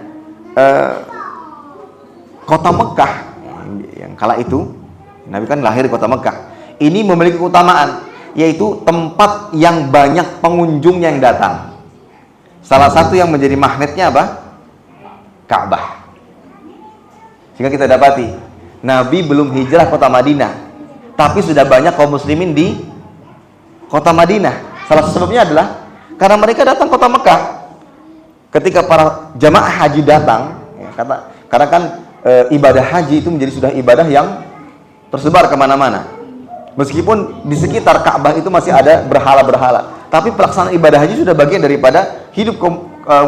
[SPEAKER 1] kota Mekah yang kala itu Nabi kan lahir di kota Mekah. Ini memiliki keutamaan, yaitu tempat yang banyak pengunjung yang datang. Salah satu yang menjadi magnetnya apa? Ka'bah. Sehingga kita dapati Nabi belum hijrah kota Madinah, tapi sudah banyak kaum muslimin di kota Madinah. Salah satu sebabnya adalah karena mereka datang kota Mekah. Ketika para jamaah haji datang, ya, karena kan ibadah haji itu menjadi sudah ibadah yang tersebar kemana-mana. Meskipun di sekitar Ka'bah itu masih ada berhala-berhala, tapi pelaksanaan ibadah haji sudah bagian daripada hidup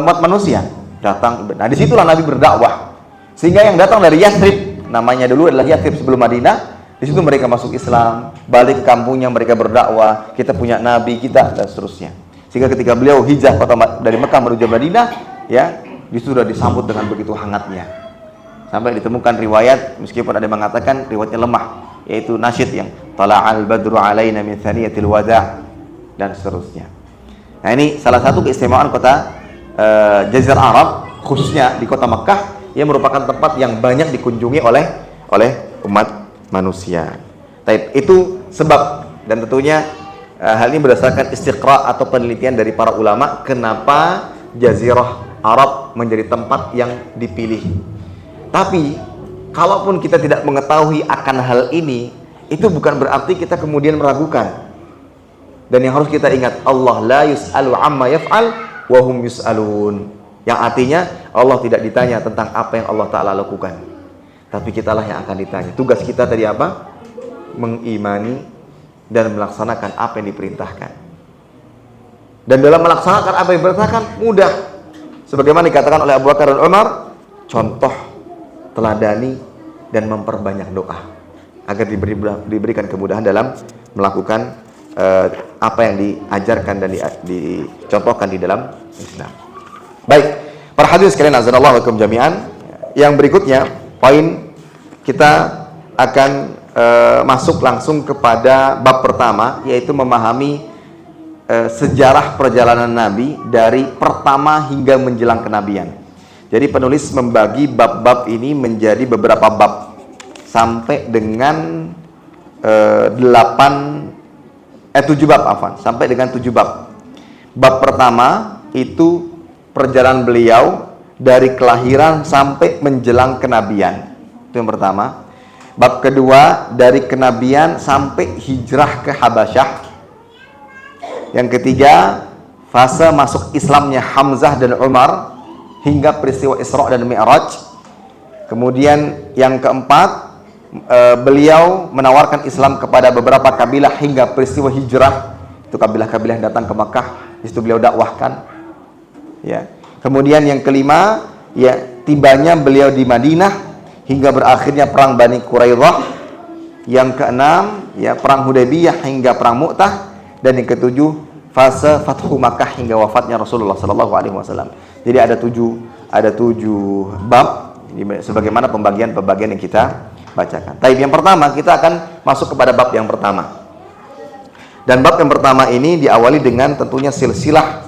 [SPEAKER 1] umat manusia. Datang, nah disitulah Nabi berdakwah. Sehingga yang datang dari Yathrib, namanya dulu adalah Yathrib sebelum Madinah, di situ mereka masuk Islam, balik ke kampungnya mereka berdakwah, kita punya Nabi kita dan seterusnya. Sehingga ketika beliau hijrah dari Mekah menuju Madinah, ya, di situ sudah disambut dengan begitu hangatnya. Sampai ditemukan riwayat, meskipun ada yang mengatakan riwayatnya lemah, yaitu nasyid yang tala'al badru alaina min thaniyatil wada' dan seterusnya. Nah, ini salah satu keistimewaan kota Jazirah Arab, khususnya di kota Mekah, yang merupakan tempat yang banyak dikunjungi oleh umat manusia. Itu sebab, dan tentunya hal ini berdasarkan istiqra atau penelitian dari para ulama kenapa Jazirah Arab menjadi tempat yang dipilih. Tapi kalaupun kita tidak mengetahui akan hal ini, itu bukan berarti kita kemudian meragukan. Dan yang harus kita ingat, Allah la yus'alu amma yaf'al wa hum yus'alun. Yang artinya Allah tidak ditanya tentang apa yang Allah Ta'ala lakukan, tapi kitalah yang akan ditanya. Tugas kita tadi apa? Mengimani dan melaksanakan apa yang diperintahkan. Dan dalam melaksanakan apa yang diperintahkan mudah. Sebagaimana dikatakan oleh Abu Bakar dan Umar, contoh, teladani dan memperbanyak doa agar diberikan kemudahan dalam melakukan apa yang diajarkan dan dicontohkan di dalam Islam. Baik, para hadirin sekalian azanallahu wakum jami'an. Yang berikutnya, poin kita akan masuk langsung kepada bab pertama, yaitu memahami sejarah perjalanan Nabi dari pertama hingga menjelang kenabian. Jadi penulis membagi bab-bab ini menjadi beberapa bab sampai dengan 7 bab, sampai dengan 7 bab. Bab pertama itu perjalanan beliau dari kelahiran sampai menjelang kenabian. Itu yang pertama. Bab kedua dari kenabian sampai hijrah ke Habasyah. Yang ketiga, fase masuk Islamnya Hamzah dan Umar hingga peristiwa Isra dan Mi'raj. Kemudian yang keempat, beliau menawarkan Islam kepada beberapa kabilah hingga peristiwa hijrah. Itu kabilah-kabilah yang datang ke Makkah, di situ beliau dakwahkan. Ya. Kemudian yang kelima, ya, tibanya beliau di Madinah hingga berakhirnya perang Bani Quraidah. Yang keenam, ya, perang Hudaybiyah hingga perang Mu'tah. Dan yang ketujuh, fase Fathu Makkah hingga wafatnya Rasulullah SAW. Jadi ada tujuh bab, sebagaimana pembagian yang kita bacakan. Tapi yang pertama, kita akan masuk kepada bab yang pertama. Dan bab yang pertama ini diawali dengan tentunya silsilah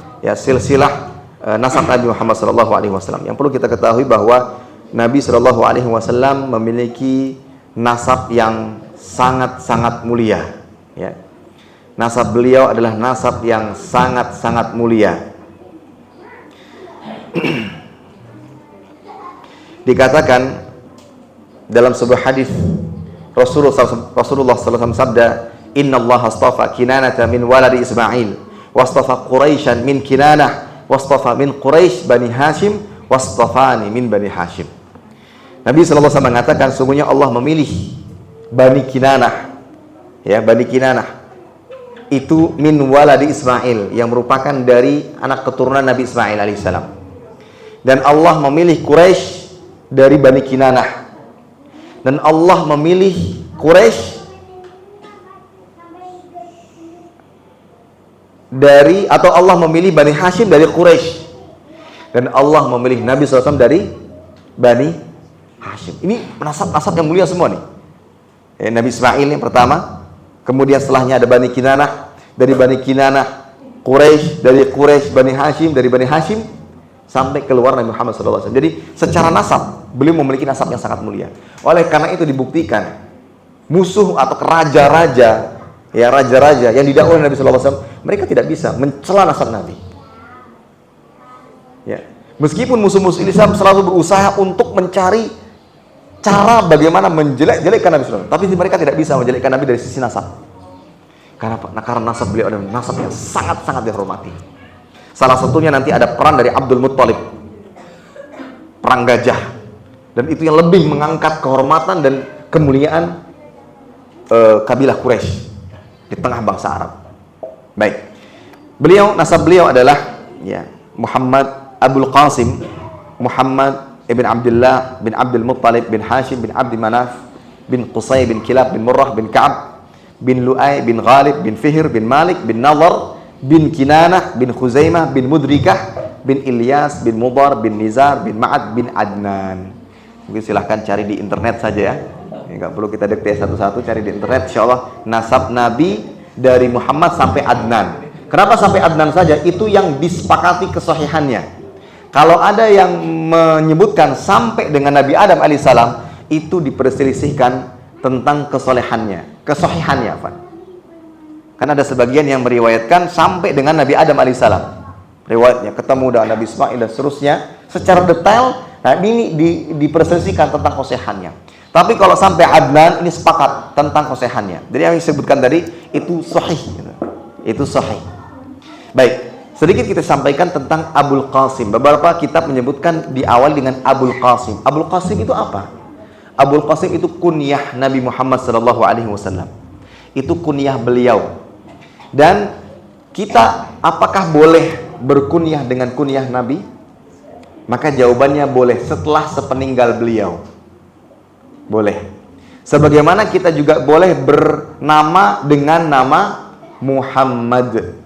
[SPEAKER 1] nasab Nabi Muhammad SAW. Yang perlu kita ketahui bahwa Nabi SAW memiliki nasab yang sangat-sangat mulia. Ya. Nasab beliau adalah nasab yang sangat-sangat mulia. Dikatakan dalam sebuah hadis Rasulullah SAW sabda, Innallaha astafa Kinanata min waladi Ismail, wastafa Quraisyan min Kinanah, wastafa min Quraisy Bani Hashim, wastafani min Bani Hashim. Nabi SAW mengatakan, sungguhnya Allah memilih Bani Kinanah, ya, Bani Kinanah itu min waladi Ismail, yang merupakan dari anak keturunan Nabi Ismail alaihissalam. Dan Allah memilih Quraisy dari Bani Kinanah. Dan Allah memilih Quraisy dari, atau Allah memilih Bani Hashim dari Quraisy. Dan Allah memilih Nabi SAW dari Bani Hashim. Ini nasab-nasab yang mulia semua nih. Nabi Ismail yang pertama, kemudian setelahnya ada Bani Kinanah, dari Bani Kinanah Quraisy, dari Quraisy Bani Hashim, dari Bani Hashim sampai keluar Nabi Muhammad SAW. Jadi secara nasab beliau memiliki nasab yang sangat mulia. Oleh karena itu dibuktikan musuh atau raja-raja, ya, raja-raja yang didakwai Nabi SAW, mereka tidak bisa mencela nasab Nabi. Ya, meskipun musuh-musuh Islam selalu berusaha untuk mencari cara bagaimana menjelek-jelekkan Nabi SAW, tapi mereka tidak bisa menjelekkan Nabi dari sisi nasab. Karena nasab beliau adalah nasab yang sangat-sangat dihormati. Salah satunya nanti ada peran dari Abdul Muttalib, perang gajah, dan itu yang lebih mengangkat kehormatan dan kemuliaan kabilah Quraisy di tengah bangsa Arab. Baik, nasab beliau adalah, ya, Muhammad Abul Qasim, Muhammad ibn Abdullah bin Abdul Muttalib bin Hashim bin Abdi Manaf bin Qusay bin Kilab bin Murrah bin Ka'ab bin Lu'ay bin Ghalib bin Fihr bin Malik bin Nadhr bin Kinanah bin Khuzaimah bin Mudrikah bin Ilyas bin Mudar bin Nizar bin Ma'ad bin Adnan. Mungkin silahkan cari di internet saja, ya. Nggak perlu kita dikte satu-satu, cari di internet. Insya Allah nasab Nabi dari Muhammad sampai Adnan. Kenapa sampai Adnan saja? Itu yang disepakati kesahihannya. Kalau ada yang menyebutkan sampai dengan Nabi Adam alaihissalam, itu diperselisihkan tentang kesahihannya. Karena ada sebagian yang meriwayatkan sampai dengan Nabi Adam alaihissalam, riwayatnya ketemu dengan Nabi Ismail dan seterusnya secara detail. Nah, ini diperselisihkan tentang kesahihannya. Tapi kalau sampai Adnan, ini sepakat tentang kesahihannya. Jadi yang disebutkan tadi itu sahih, gitu. Itu sahih. Baik. Sedikit kita sampaikan tentang Abul Qasim. Beberapa kitab menyebutkan di awal dengan Abul Qasim. Abul Qasim itu apa? Abul Qasim itu kunyah Nabi Muhammad SAW. Itu kunyah beliau. Dan kita apakah boleh berkunyah dengan kunyah Nabi? Maka jawabannya boleh setelah sepeninggal beliau. Boleh. Sebagaimana kita juga boleh bernama dengan nama Muhammad.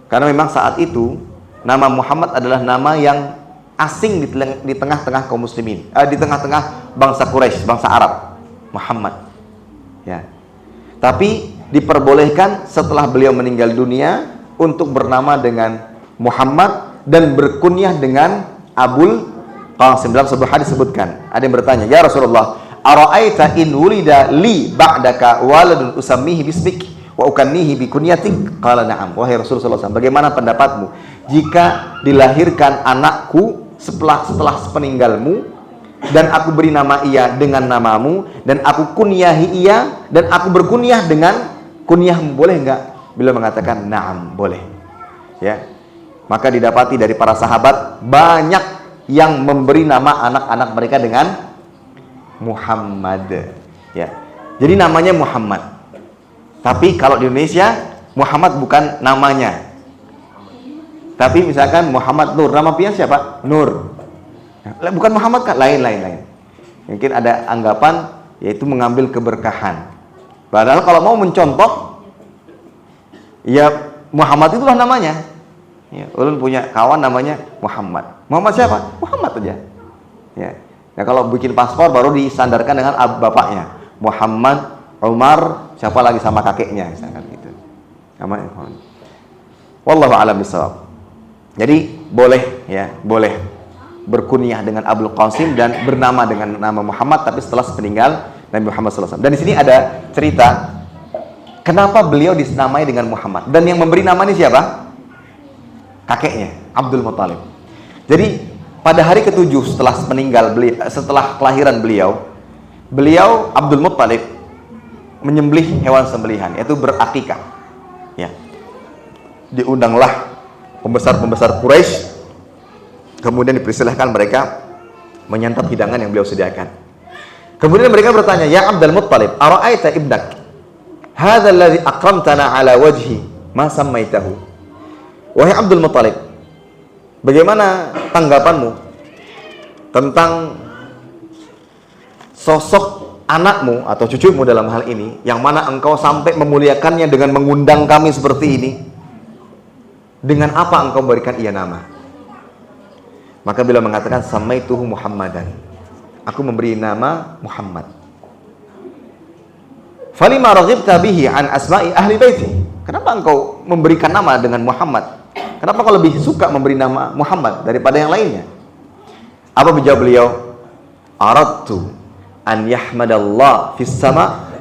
[SPEAKER 1] Karena memang saat itu nama Muhammad adalah nama yang asing di tengah-tengah kaum muslimin, di tengah-tengah bangsa Quraisy, bangsa Arab. Muhammad, ya. Tapi diperbolehkan setelah beliau meninggal dunia untuk bernama dengan Muhammad dan berkunyah dengan Abul Qasim. Dalam sebuah hadis disebutkan, ada yang bertanya, "Ya Rasulullah, ara'aita in wulida li ba'daka waladun usammihi bismik wa ukannihi bi kunyatik?" Qala na'am. Wahai Rasulullah SAW, bagaimana pendapatmu jika dilahirkan anakku setelah sepeninggalmu dan aku beri nama ia dengan namamu dan aku kunyahi ia dan aku berkunyah dengan kunyahmu, boleh enggak? Beliau mengatakan na'am, boleh. Ya. Maka didapati dari para sahabat banyak yang memberi nama anak-anak mereka dengan Muhammad, ya. Jadi namanya Muhammad. Tapi kalau di Indonesia Muhammad bukan namanya. Tapi misalkan Muhammad Nur, nama pia siapa? Nur. Bukan Muhammad kan? Lain. Mungkin ada anggapan yaitu mengambil keberkahan. Padahal kalau mau mencontoh, ya Muhammad itulah namanya. Ya, ulun punya kawan namanya Muhammad. Muhammad siapa? Muhammad aja. Ya. Nah, kalau bikin paspor baru disandarkan dengan bapaknya. Muhammad, Umar, siapa lagi sama kakeknya, misalkan gitu. Namanya. Wallahu a'lam bishawab. Jadi boleh, ya, boleh berkunyah dengan Abul Qasim dan bernama dengan nama Muhammad, tapi setelah sepeninggal Nabi Muhammad SAW. Dan di sini ada cerita kenapa beliau dinamai dengan Muhammad. Dan yang memberi nama ini siapa? Kakeknya, Abdul Muttalib. Jadi pada hari ke-7 setelah kelahiran beliau Abdul Muttalib menyembelih hewan sembelihan, yaitu berakikah. Ya. Diundanglah pembesar-pembesar Quraisy, kemudian dipersilahkan mereka menyantap hidangan yang beliau sediakan. Kemudian mereka bertanya, "Ya Abdul Muttalib, ara'aita ibnak? Hadzal ladzi aqramtana ala wajhi, ma sammaitahu?" Wahai Abdul Muttalib, bagaimana tanggapanmu tentang sosok anakmu atau cucumu dalam hal ini, yang mana engkau sampai memuliakannya dengan mengundang kami seperti ini? Dengan apa engkau berikan ia nama? Maka beliau mengatakan, "Samaituhu Muhammadan." Aku memberi nama Muhammad. "Falima raghibta bihi an asma'i ahli baiti?" Kenapa engkau memberikan nama dengan Muhammad? Kenapa kau lebih suka memberi nama Muhammad daripada yang lainnya? Apa jawab beliau? "Aradtu an yahmadallah fis sama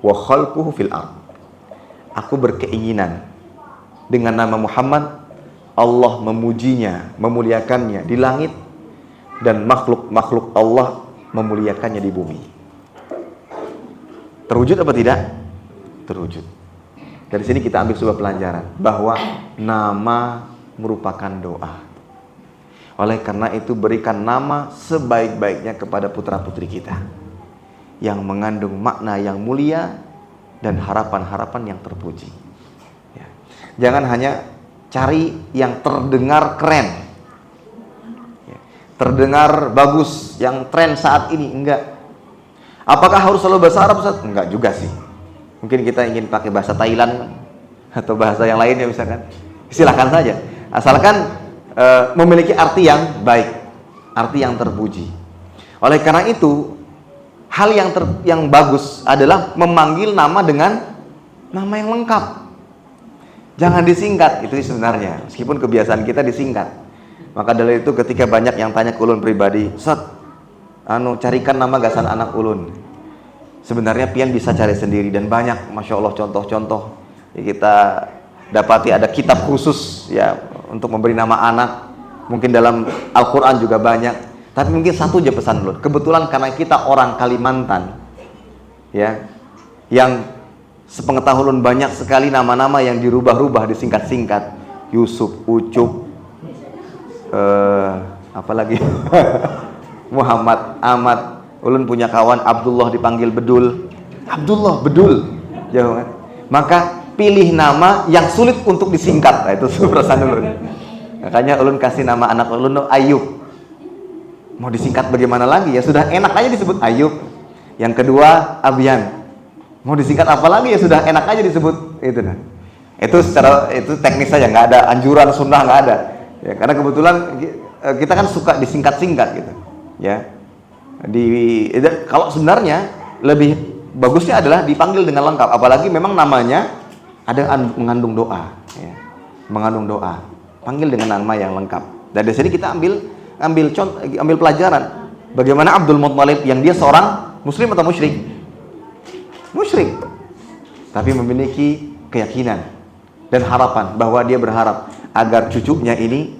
[SPEAKER 1] wa khalquhu fil ard." Aku berkeinginan dengan nama Muhammad Allah memujinya, memuliakannya di langit, dan makhluk-makhluk Allah memuliakannya di bumi. Terwujud apa tidak? Terwujud. Dari sini kita ambil sebuah pelajaran bahwa nama merupakan doa. Oleh karena itu, berikan nama sebaik-baiknya kepada putra-putri kita yang mengandung makna yang mulia dan harapan-harapan yang terpuji. Ya. Jangan hanya cari yang terdengar keren, ya, terdengar bagus, yang tren saat ini. Enggak. Apakah harus selalu bahasa Arab, Ustaz? Enggak juga sih. Mungkin kita ingin pakai bahasa Thailand atau bahasa yang lainnya misalkan. Silakan saja. Asalkan memiliki arti yang baik, arti yang terpuji. Oleh karena itu, hal yang bagus adalah memanggil nama dengan nama yang lengkap. Jangan disingkat, itu sebenarnya. Meskipun kebiasaan kita disingkat. Maka dari itu ketika banyak yang tanya ke ulun pribadi, "Ustaz, carikan nama gasan anak ulun." Sebenarnya pian bisa cari sendiri, dan banyak, masya Allah, contoh-contoh kita dapati. Ada kitab khusus ya untuk memberi nama anak. Mungkin dalam Al-Quran juga banyak. Tapi mungkin satu aja pesan ulun. Kebetulan karena kita orang Kalimantan, ya, yang sepengetahuan banyak sekali nama-nama yang dirubah-rubah, disingkat-singkat. Yusuf, Ucup, apalagi Muhammad, Ahmad. Ulun punya kawan Abdullah dipanggil Bedul. Abdullah, Bedul. Jangan. Maka pilih nama yang sulit untuk disingkat. Nah, itu perasaan ulun. Makanya ulun kasih nama anak ulun Ayub. Mau disingkat bagaimana lagi? Ya sudah enak aja disebut Ayub. Yang kedua Abyan. Mau disingkat apa lagi? Ya sudah enak aja disebut itu. Nah. Itu teknis saja, nggak ada anjuran sunnah, nggak ada. Ya, karena kebetulan kita kan suka disingkat-singkat gitu. Ya. Kalau sebenarnya lebih bagusnya adalah dipanggil dengan lengkap, apalagi memang namanya ada mengandung doa, ya. Mengandung doa, panggil dengan nama yang lengkap. Dan dari sini kita ambil pelajaran bagaimana Abdul Muttalib yang dia seorang muslim atau musyrik, tapi memiliki keyakinan dan harapan bahwa dia berharap agar cucunya ini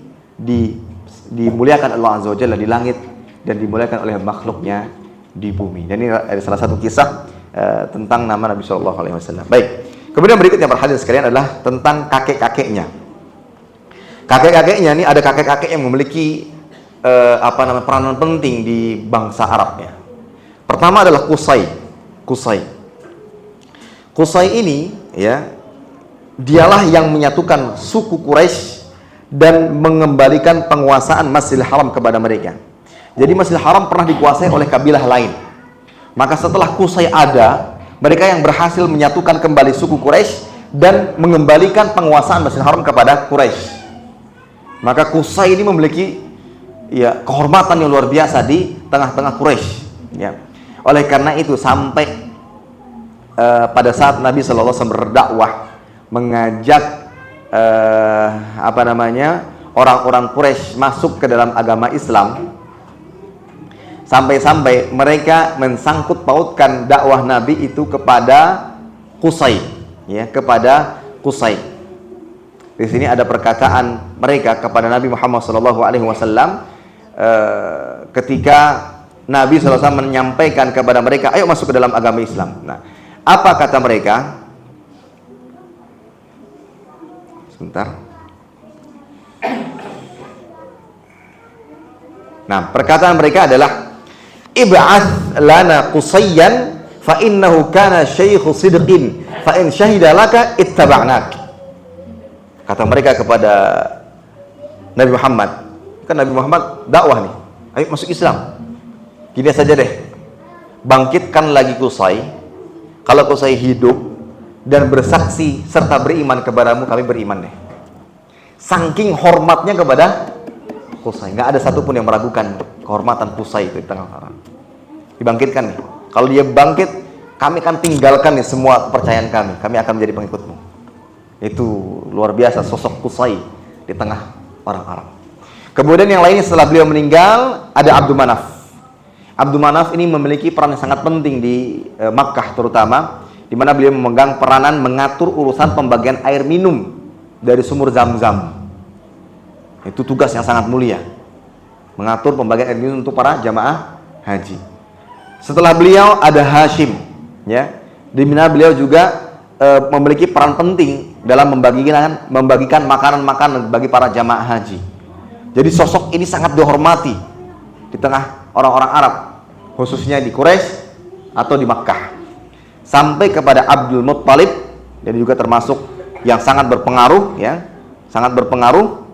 [SPEAKER 1] dimuliakan Allah Azza wa Jalla di langit dan dimuliakan oleh makhluknya di bumi. Dan ini ada salah satu kisah tentang nama Nabi Shallallahu Alaihi Wasallam. Baik. Kemudian berikutnya perhatian sekalian adalah tentang kakek-kakeknya. Kakek-kakeknya ini ada kakek-kakek yang memiliki peranan penting di bangsa Arab ya. Pertama adalah Qusay. Qusay ini ya, dialah yang menyatukan suku Quraisy dan mengembalikan penguasaan Masjidil Haram kepada mereka. Jadi Masjidil Haram pernah dikuasai oleh kabilah lain. Maka setelah Qusay ada, mereka yang berhasil menyatukan kembali suku Quraisy dan mengembalikan penguasaan Masjidil Haram kepada Quraisy. Maka Qusay ini memiliki ya kehormatan yang luar biasa di tengah-tengah Quraisy. Ya. Oleh karena itu sampai pada saat Nabi Sallallahu Alaihi Wasallam berdakwah, mengajak orang-orang Quraisy masuk ke dalam agama Islam. Sampai-sampai mereka mensangkut pautkan dakwah Nabi itu kepada Qusay, ya, kepada Qusay. Di sini ada perkataan mereka kepada Nabi Muhammad SAW ketika Nabi SAW menyampaikan kepada mereka, ayo masuk ke dalam agama Islam. Nah, Apa kata mereka? Sebentar. Nah, perkataan mereka adalah ib'ath lana Qusayyan fa innahu kana syaikhu sidqin fa in syahida laka ittaba'nak. Kata mereka kepada Nabi Muhammad, kan Nabi Muhammad dakwah nih, ayo masuk Islam. Gini saja deh, bangkitkan lagi Qusay. Kalau Qusay hidup dan bersaksi serta beriman kepadamu, kami beriman deh. Saking hormatnya kepada Qusay, nggak ada satupun yang meragukan kehormatan Qusay itu di tengah orang. Dibangkitkan nih. Kalau dia bangkit, kami akan tinggalkan nih semua kepercayaan kami. Kami akan menjadi pengikutmu. Itu luar biasa sosok Qusay di tengah orang-orang. Kemudian yang lainnya setelah beliau meninggal ada Abdul Manaf. Abdul Manaf ini memiliki peran yang sangat penting di Makkah terutama, di mana beliau memegang peranan mengatur urusan pembagian air minum dari sumur Zam-Zam. Itu tugas yang sangat mulia, mengatur pembagian air minum untuk para jamaah haji. Setelah beliau ada Hashim, ya, di mana beliau juga memiliki peran penting dalam membagikan makanan-makanan bagi para jamaah haji. Jadi sosok ini sangat dihormati di tengah orang-orang Arab, khususnya di Quraisy atau di Makkah. Sampai kepada Abdul Muttalib, jadi juga termasuk yang sangat berpengaruh, ya, sangat berpengaruh.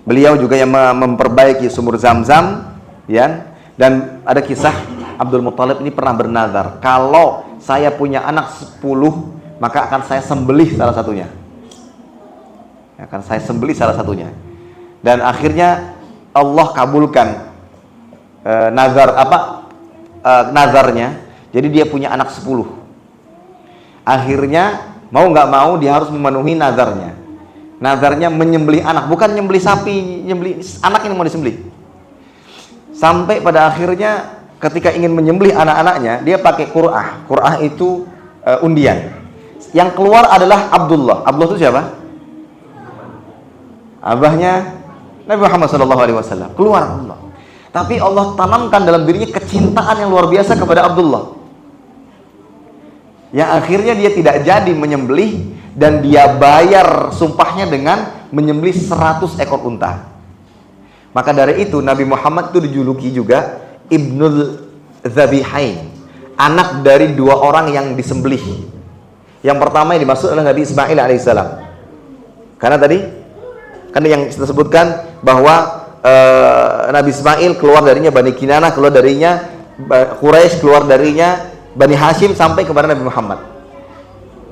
[SPEAKER 1] Beliau juga yang memperbaiki sumur Zam-Zam, ya. Dan ada kisah Abdul Muttalib ini pernah bernazar, kalau saya punya anak 10, maka akan saya sembelih salah satunya. Akan saya sembelih salah satunya. Dan akhirnya Allah kabulkan nazarnya. Jadi dia punya anak 10. Akhirnya mau nggak mau dia harus memenuhi nazarnya. Nazarnya menyembelih anak, bukan nyembelih sapi, nyembelih anak yang mau disembelih. Sampai pada akhirnya ketika ingin menyembelih anak-anaknya, dia pakai qur'ah. Qur'ah itu undian. Yang keluar adalah Abdullah. Abdullah itu siapa? Abahnya Nabi Muhammad SAW. Keluar Abdullah. Tapi Allah tanamkan dalam dirinya kecintaan yang luar biasa kepada Abdullah, yang akhirnya dia tidak jadi menyembelih, dan dia bayar sumpahnya dengan menyembelih 100 ekor unta. Maka dari itu Nabi Muhammad itu dijuluki juga Ibnul Zabihain, anak dari dua orang yang disembelih. Yang pertama yang dimaksud adalah Nabi Ismail alaihissalam, karena tadi kan yang kita sebutkan bahwa Nabi Ismail keluar darinya Bani Kinanah, keluar darinya Quraisy, keluar darinya Bani Hashim sampai kepada Nabi Muhammad.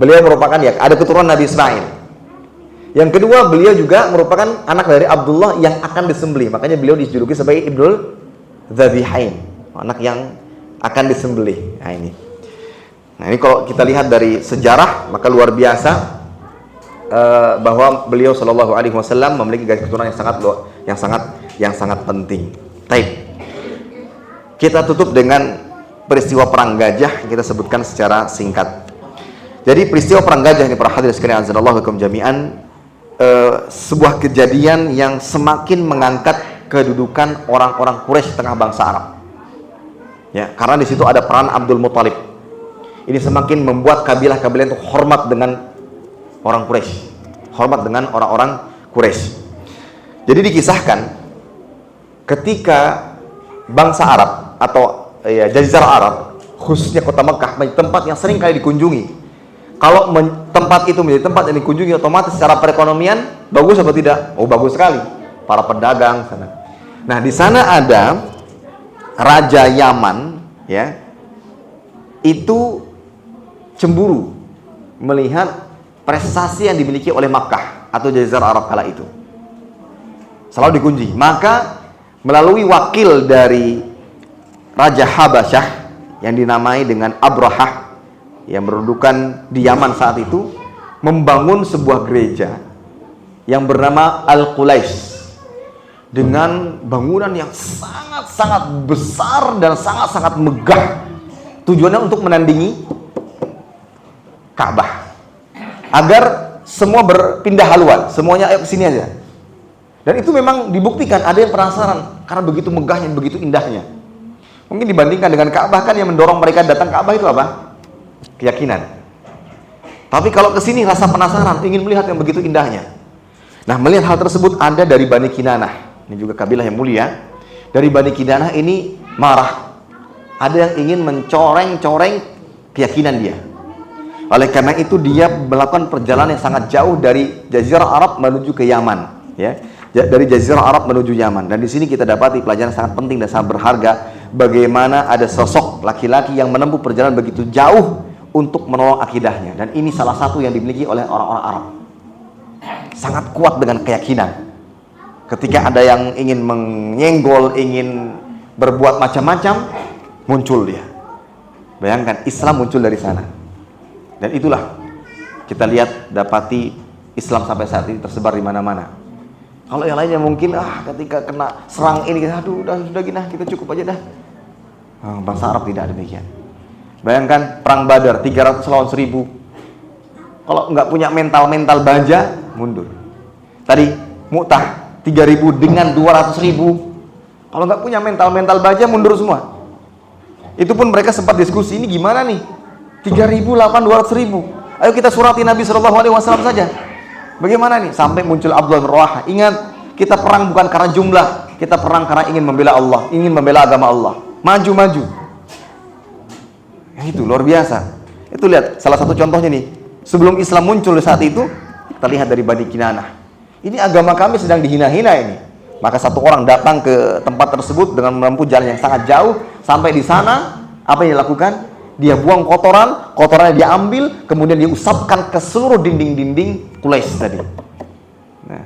[SPEAKER 1] Beliau merupakan, ya, ada keturunan Nabi Ismail. Yang kedua, beliau juga merupakan anak dari Abdullah yang akan disembelih. Makanya beliau dijuluki sebagai Ibnul Zabihain, anak yang akan disembelih. Nah ini kalau kita lihat dari sejarah, maka luar biasa bahwa beliau Shallallahu Alaihi Wasallam memiliki garis keturunan yang sangat penting. Taib. Kita tutup dengan peristiwa perang gajah yang kita sebutkan secara singkat. Jadi peristiwa perang gajah ini, para hadirin sekalian azanallahu wakum jami'an, sebuah kejadian yang semakin mengangkat kedudukan orang-orang Quraisy tengah bangsa Arab. Ya, karena di situ ada peran Abdul Muttalib. Ini semakin membuat kabilah-kabilah itu hormat dengan orang Quraisy, hormat dengan orang-orang Quraisy. Jadi dikisahkan ketika bangsa Arab atau Jazirah Arab, khususnya kota Mekah, menjadi tempat yang sering kali dikunjungi. Kalau tempat itu menjadi tempat yang dikunjungi, otomatis secara perekonomian bagus atau tidak? Oh, bagus sekali. Para pedagang sana. Nah, di sana ada Raja Yaman, ya, itu cemburu melihat prestasi yang dimiliki oleh Makkah atau Jazirah Arab kala itu. Selalu dikunjungi. Maka melalui wakil dari Raja Habasyah yang dinamai dengan Abrahah, yang berdudukan di Yaman saat itu, membangun sebuah gereja yang bernama Al-Qulais dengan bangunan yang sangat-sangat besar dan sangat-sangat megah. Tujuannya untuk menandingi Ka'bah, agar semua berpindah haluan, semuanya ayo ke sini aja. Dan itu memang dibuktikan, ada yang penasaran karena begitu megahnya, begitu indahnya. Mungkin dibandingkan dengan Ka'bah, kan yang mendorong mereka datang Ka'bah itu apa? keyakinan. Tapi kalau ke sini rasa penasaran, ingin melihat yang begitu indahnya. Nah, melihat hal tersebut ada dari Bani Kinanah. Ini juga kabilah yang mulia. Dari Bani Kinanah ini marah. Ada yang ingin mencoreng-coreng keyakinan dia. Oleh karena itu dia melakukan perjalanan yang sangat jauh dari Jazirah Arab menuju ke Yaman, ya. Dari Jazirah Arab menuju Yaman. Dan di sini kita dapati pelajaran sangat penting dan sangat berharga, bagaimana ada sosok laki-laki yang menempuh perjalanan begitu jauh untuk menolong akidahnya. Dan ini salah satu yang dimiliki oleh orang-orang Arab. Sangat kuat dengan keyakinan. Ketika ada yang ingin menyenggol, ingin berbuat macam-macam, muncul dia. Bayangkan, Islam muncul dari sana. Dan itulah kita lihat, dapati Islam sampai saat ini tersebar di mana-mana. Kalau yang lainnya mungkin ketika kena serang ini, aduh sudah gini, kita cukup aja dah. Bangsa Arab tidak demikian. Bayangkan perang Badar 300 lawan 1000. Kalau nggak punya mental baja, mundur. Tadi Mu'tah 3000 dengan 200.000. Kalau nggak punya mental baja, mundur semua. Itu pun mereka sempat diskusi, ini gimana nih? 3.000 lawan 200.000. Ayo kita surati Nabi SAW saja. Bagaimana nih? Sampai muncul Abdullah bin Rawaha. Ingat, kita perang bukan karena jumlah, kita perang karena ingin membela Allah, ingin membela agama Allah. Maju. Itu luar biasa. Itu lihat salah satu contohnya nih. Sebelum Islam muncul saat itu, kita lihat dari Bani Kinanah. Ini agama kami sedang dihina-hina ini. Maka satu orang datang ke tempat tersebut dengan menempuh jalan yang sangat jauh. Sampai di sana, apa yang dilakukan? Dia buang kotorannya dia ambil, kemudian dia usapkan ke seluruh dinding-dinding Quraisy tadi. Nah,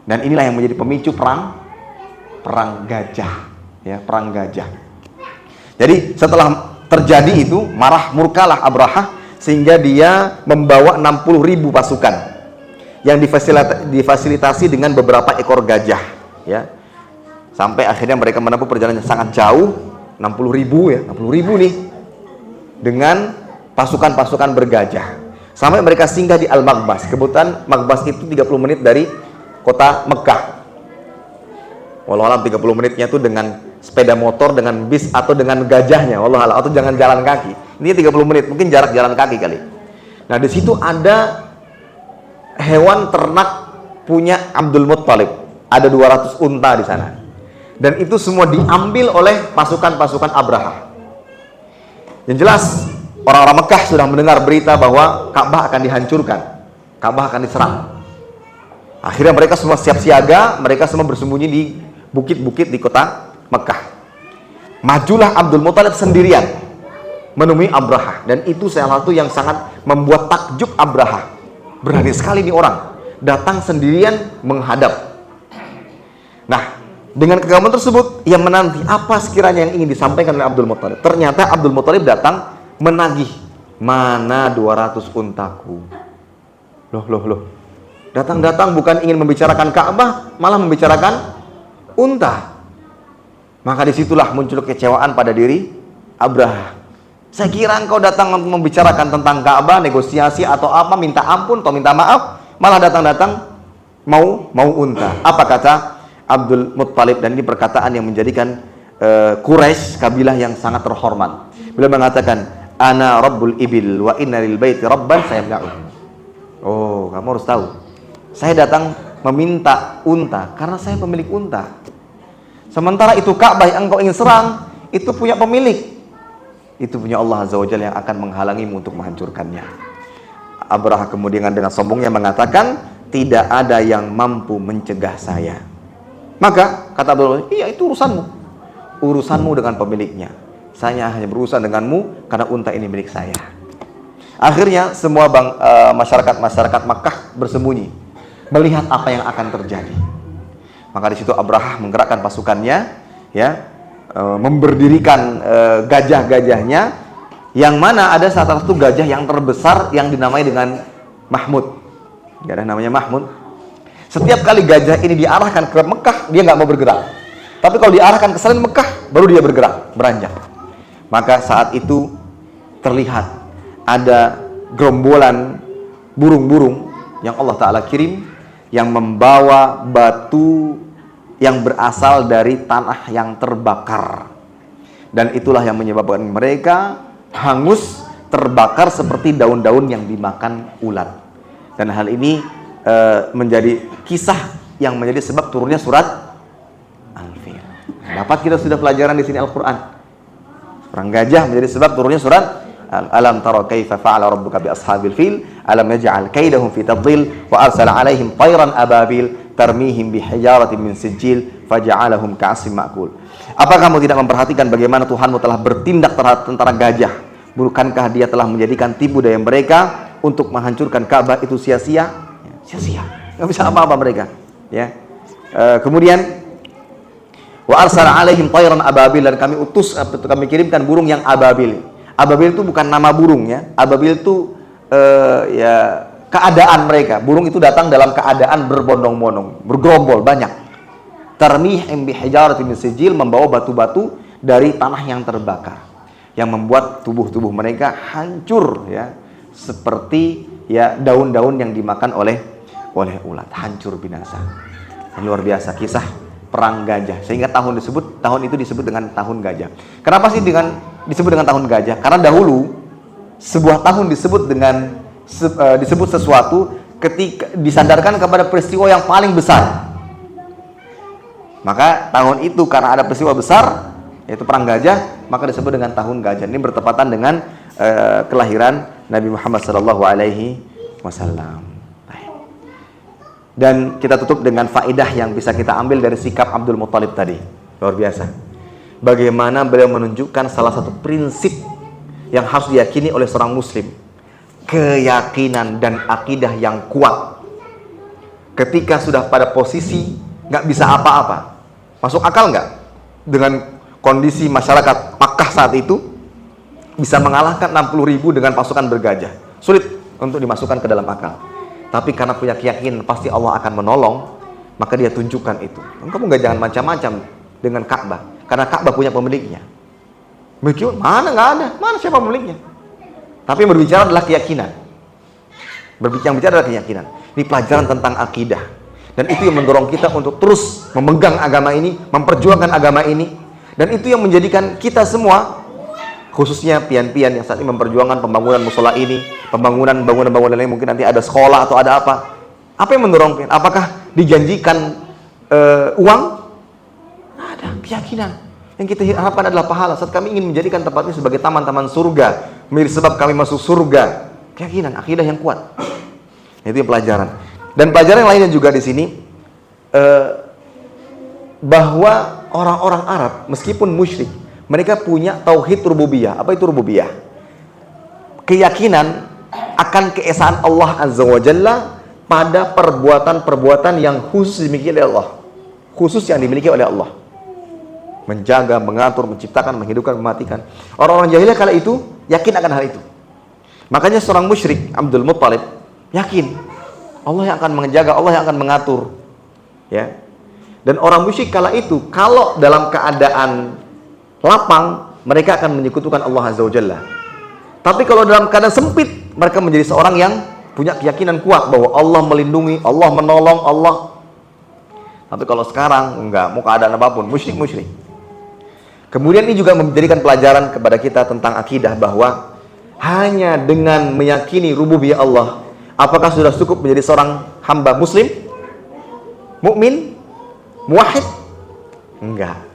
[SPEAKER 1] dan inilah yang menjadi pemicu perang gajah, ya, perang gajah. Jadi setelah terjadi itu, marah murkalah Abrahah sehingga dia membawa 60.000 pasukan yang difasilitasi dengan beberapa ekor gajah, ya. Sampai akhirnya mereka menempuh perjalanan yang sangat jauh, 60.000 ya, 60.000 nih, dengan pasukan-pasukan bergajah. Sampai mereka singgah di Al-Maghbas. Kebetulan Maghbas itu 30 menit dari kota Mekah. Wallahualam 30 menitnya itu dengan sepeda motor, dengan bis, atau dengan gajahnya, wallahualam, atau jangan jalan kaki. Ini 30 menit, mungkin jarak jalan kaki kali. Nah, di situ ada hewan ternak punya Abdul Muttalib. Ada 200 unta di sana. Dan itu semua diambil oleh pasukan-pasukan Abrahah. Yang jelas, orang-orang Mekah sudah mendengar berita bahwa Ka'bah akan dihancurkan, Ka'bah akan diserang. Akhirnya mereka semua siap siaga, mereka semua bersembunyi di bukit-bukit di kota Mekah. Majulah Abdul Muttalib sendirian menemui Abrahah, dan itu salah satu yang sangat membuat takjub Abrahah. Berani sekali nih orang datang sendirian menghadap. Nah, dengan kegagalan tersebut, ia menanti apa sekiranya yang ingin disampaikan oleh Abdul Muttalib. Ternyata Abdul Muttalib datang menagih, mana 200 untaku. Loh. Datang bukan ingin membicarakan Ka'bah, malah membicarakan unta. Maka disitulah muncul kekecewaan pada diri Abrahah. Saya kira engkau datang membicarakan tentang Ka'bah, negosiasi atau apa, minta ampun atau minta maaf, malah datang mau unta. Apa kata Abdul Muttalib? Dan ini perkataan yang menjadikan Quraisy, kabilah yang sangat terhormat. Beliau mengatakan, ana rabbul ibil wa inna lil baiti rabban sayamna'u. Oh, kamu harus tahu, saya datang meminta unta karena saya pemilik unta. Sementara itu Ka'bah yang engkau ingin serang, itu punya pemilik. Itu punya Allah Azza wa Jalla yang akan menghalangimu untuk menghancurkannya. Abrahah kemudian dengan sombongnya mengatakan, tidak ada yang mampu mencegah saya. Maka kata Abdullah, iya itu urusanmu dengan pemiliknya. Saya hanya berurusan denganmu karena unta ini milik saya. Akhirnya semua masyarakat Makkah bersembunyi melihat apa yang akan terjadi. Maka di situ Abrahah menggerakkan pasukannya, ya, memberdirikan gajah-gajahnya, yang mana ada salah satu gajah yang terbesar yang dinamai dengan Mahmud. Gajah namanya Mahmud. Setiap kali gajah ini diarahkan ke Mekah, dia nggak mau bergerak. Tapi kalau diarahkan ke selain Mekah, baru dia bergerak, beranjak. Maka saat itu terlihat ada gerombolan burung-burung yang Allah Ta'ala kirim, yang membawa batu yang berasal dari tanah yang terbakar. Dan itulah yang menyebabkan mereka hangus terbakar seperti daun-daun yang dimakan ulat. Dan hal ini menjadi kisah yang menjadi sebab turunnya surat Al-Fil. Dapat kita sudah pelajaran di sini Al-Quran. Perang gajah menjadi sebab turunnya surat Alam tara kaifa fa'ala rabbuka bi ashabil fil alam yaj'al kaidahum fi tadlil wa arsala 'alaihim tayran ababil tarmihim bihijaratin min sijil faja'alahum ka'asfin ma'kul. Apa kamu tidak memperhatikan bagaimana Tuhanmu telah bertindak terhadap tentara gajah? Bukankah dia telah menjadikan tipu daya mereka untuk menghancurkan Ka'bah itu sia-sia? Sia-sia. Enggak bisa apa-apa mereka, ya. Kemudian wa arsala 'alaihim tayran ababil, dan kami kirimkan burung yang ababil. Ababil itu bukan nama burung, ya. Ababil itu ya keadaan mereka. Burung itu datang dalam keadaan berbondong-bondong, bergerombol banyak. Tarmihim bihijaratin min sijil, membawa batu-batu dari tanah yang terbakar, yang membuat tubuh-tubuh mereka hancur, ya, seperti ya daun-daun yang dimakan oleh ulat, hancur binasa. Ini luar biasa kisah perang gajah, sehingga tahun itu disebut dengan tahun gajah. Kenapa sih disebut dengan tahun gajah? Karena dahulu sebuah tahun disebut sesuatu ketika disandarkan kepada peristiwa yang paling besar. Maka tahun itu karena ada peristiwa besar, yaitu perang gajah, maka disebut dengan tahun gajah. Ini bertepatan dengan kelahiran Nabi Muhammad SAW. Dan kita tutup dengan faedah yang bisa kita ambil dari sikap Abdul Muttalib tadi. Luar biasa. Bagaimana beliau menunjukkan salah satu prinsip yang harus diyakini oleh seorang muslim. Keyakinan dan akidah yang kuat. Ketika sudah pada posisi nggak bisa apa-apa. Masuk akal nggak? Dengan kondisi masyarakat Makkah saat itu bisa mengalahkan 60.000 dengan pasukan bergajah. Sulit untuk dimasukkan ke dalam akal. Tapi karena punya keyakinan pasti Allah akan menolong, maka dia tunjukkan itu. Kamu nggak jangan macam-macam dengan Ka'bah, karena Ka'bah punya pemiliknya. Begitu? Mana nggak ada? Mana siapa pemiliknya? Tapi yang berbicara adalah keyakinan. Berbicara adalah keyakinan. Ini pelajaran tentang akidah. Dan itu yang mendorong kita untuk terus memegang agama ini, memperjuangkan agama ini. Dan itu yang menjadikan kita semua, khususnya pian-pian yang saat ini memperjuangkan pembangunan musola ini, bangunan-bangunan lain, mungkin nanti ada sekolah atau ada apa. Apa yang mendorong pian? Apakah dijanjikan uang? Ada keyakinan. Yang kita harapkan adalah pahala. Saat kami ingin menjadikan tempat ini sebagai taman-taman surga, menjadi sebab kami masuk surga. Keyakinan, akidah yang kuat. Itu yang pelajaran. Dan pelajaran yang lainnya juga di sini, bahwa orang-orang Arab meskipun musyrik, mereka punya tauhid rububiyah. Apa itu rububiyah? Keyakinan akan keesaan Allah Azza wa Jalla pada perbuatan-perbuatan yang khusus dimiliki oleh Allah. Khusus yang dimiliki oleh Allah. Menjaga, mengatur, menciptakan, menghidupkan, mematikan. Orang-orang jahiliyah kala itu yakin akan hal itu. Makanya seorang musyrik, Abdul Muttalib, yakin Allah yang akan menjaga, Allah yang akan mengatur. Ya. Dan orang musyrik kala itu, kalau dalam keadaan lapang, mereka akan menyekutukan Allah Azza wa Jalla. Tapi kalau dalam keadaan sempit, mereka menjadi seorang yang punya keyakinan kuat bahwa Allah melindungi, Allah menolong, Allah. Tapi kalau sekarang enggak, mau keadaan apapun, musyrik. Kemudian ini juga menjadikan pelajaran kepada kita tentang akidah, bahwa hanya dengan meyakini rububiyah Allah, apakah sudah cukup menjadi seorang hamba muslim, mukmin, muwahhid? Enggak.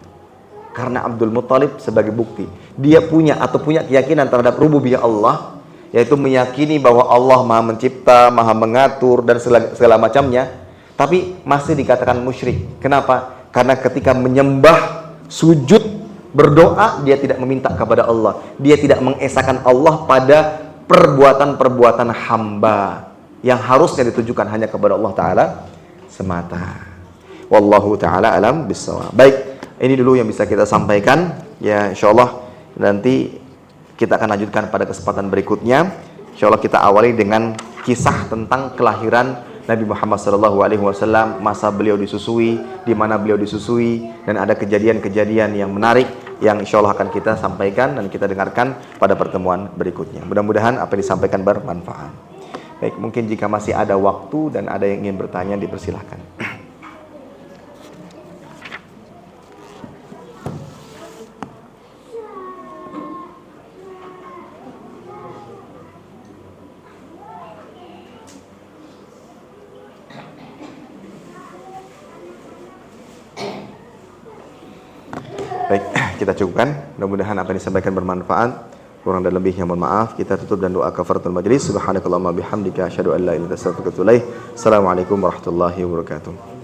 [SPEAKER 1] Karena Abdul Muttalib sebagai bukti, dia punya keyakinan terhadap rububiyah Allah, yaitu meyakini bahwa Allah Maha Mencipta, Maha Mengatur, dan segala macamnya, tapi masih dikatakan musyrik. Kenapa? Karena ketika menyembah, sujud, berdoa, dia tidak meminta kepada Allah. Dia tidak mengesahkan Allah pada perbuatan-perbuatan hamba yang harusnya ditujukan hanya kepada Allah Ta'ala semata. Wallahu ta'ala alam bissawab. Baik, ini dulu yang bisa kita sampaikan. Ya, insyaallah nanti kita akan lanjutkan pada kesempatan berikutnya. Insyaallah kita awali dengan kisah tentang kelahiran Nabi Muhammad SAW, masa beliau disusui, di mana beliau disusui, dan ada kejadian-kejadian yang menarik yang insyaallah akan kita sampaikan dan kita dengarkan pada pertemuan berikutnya. Mudah-mudahan apa yang disampaikan bermanfaat. Baik, mungkin jika masih ada waktu dan ada yang ingin bertanya, dipersilahkan. Baik, kita cukupkan. Mudah-mudahan apa yang disampaikan bermanfaat. Kurang dan lebihnya mohon maaf. Kita tutup dan doa kafaratul majelis. Subhanakallahumma bihamdika asyhadu an la ilaha illa anta astaghfiruka wa atubu ilaik. Assalamualaikum warahmatullahi wabarakatuh.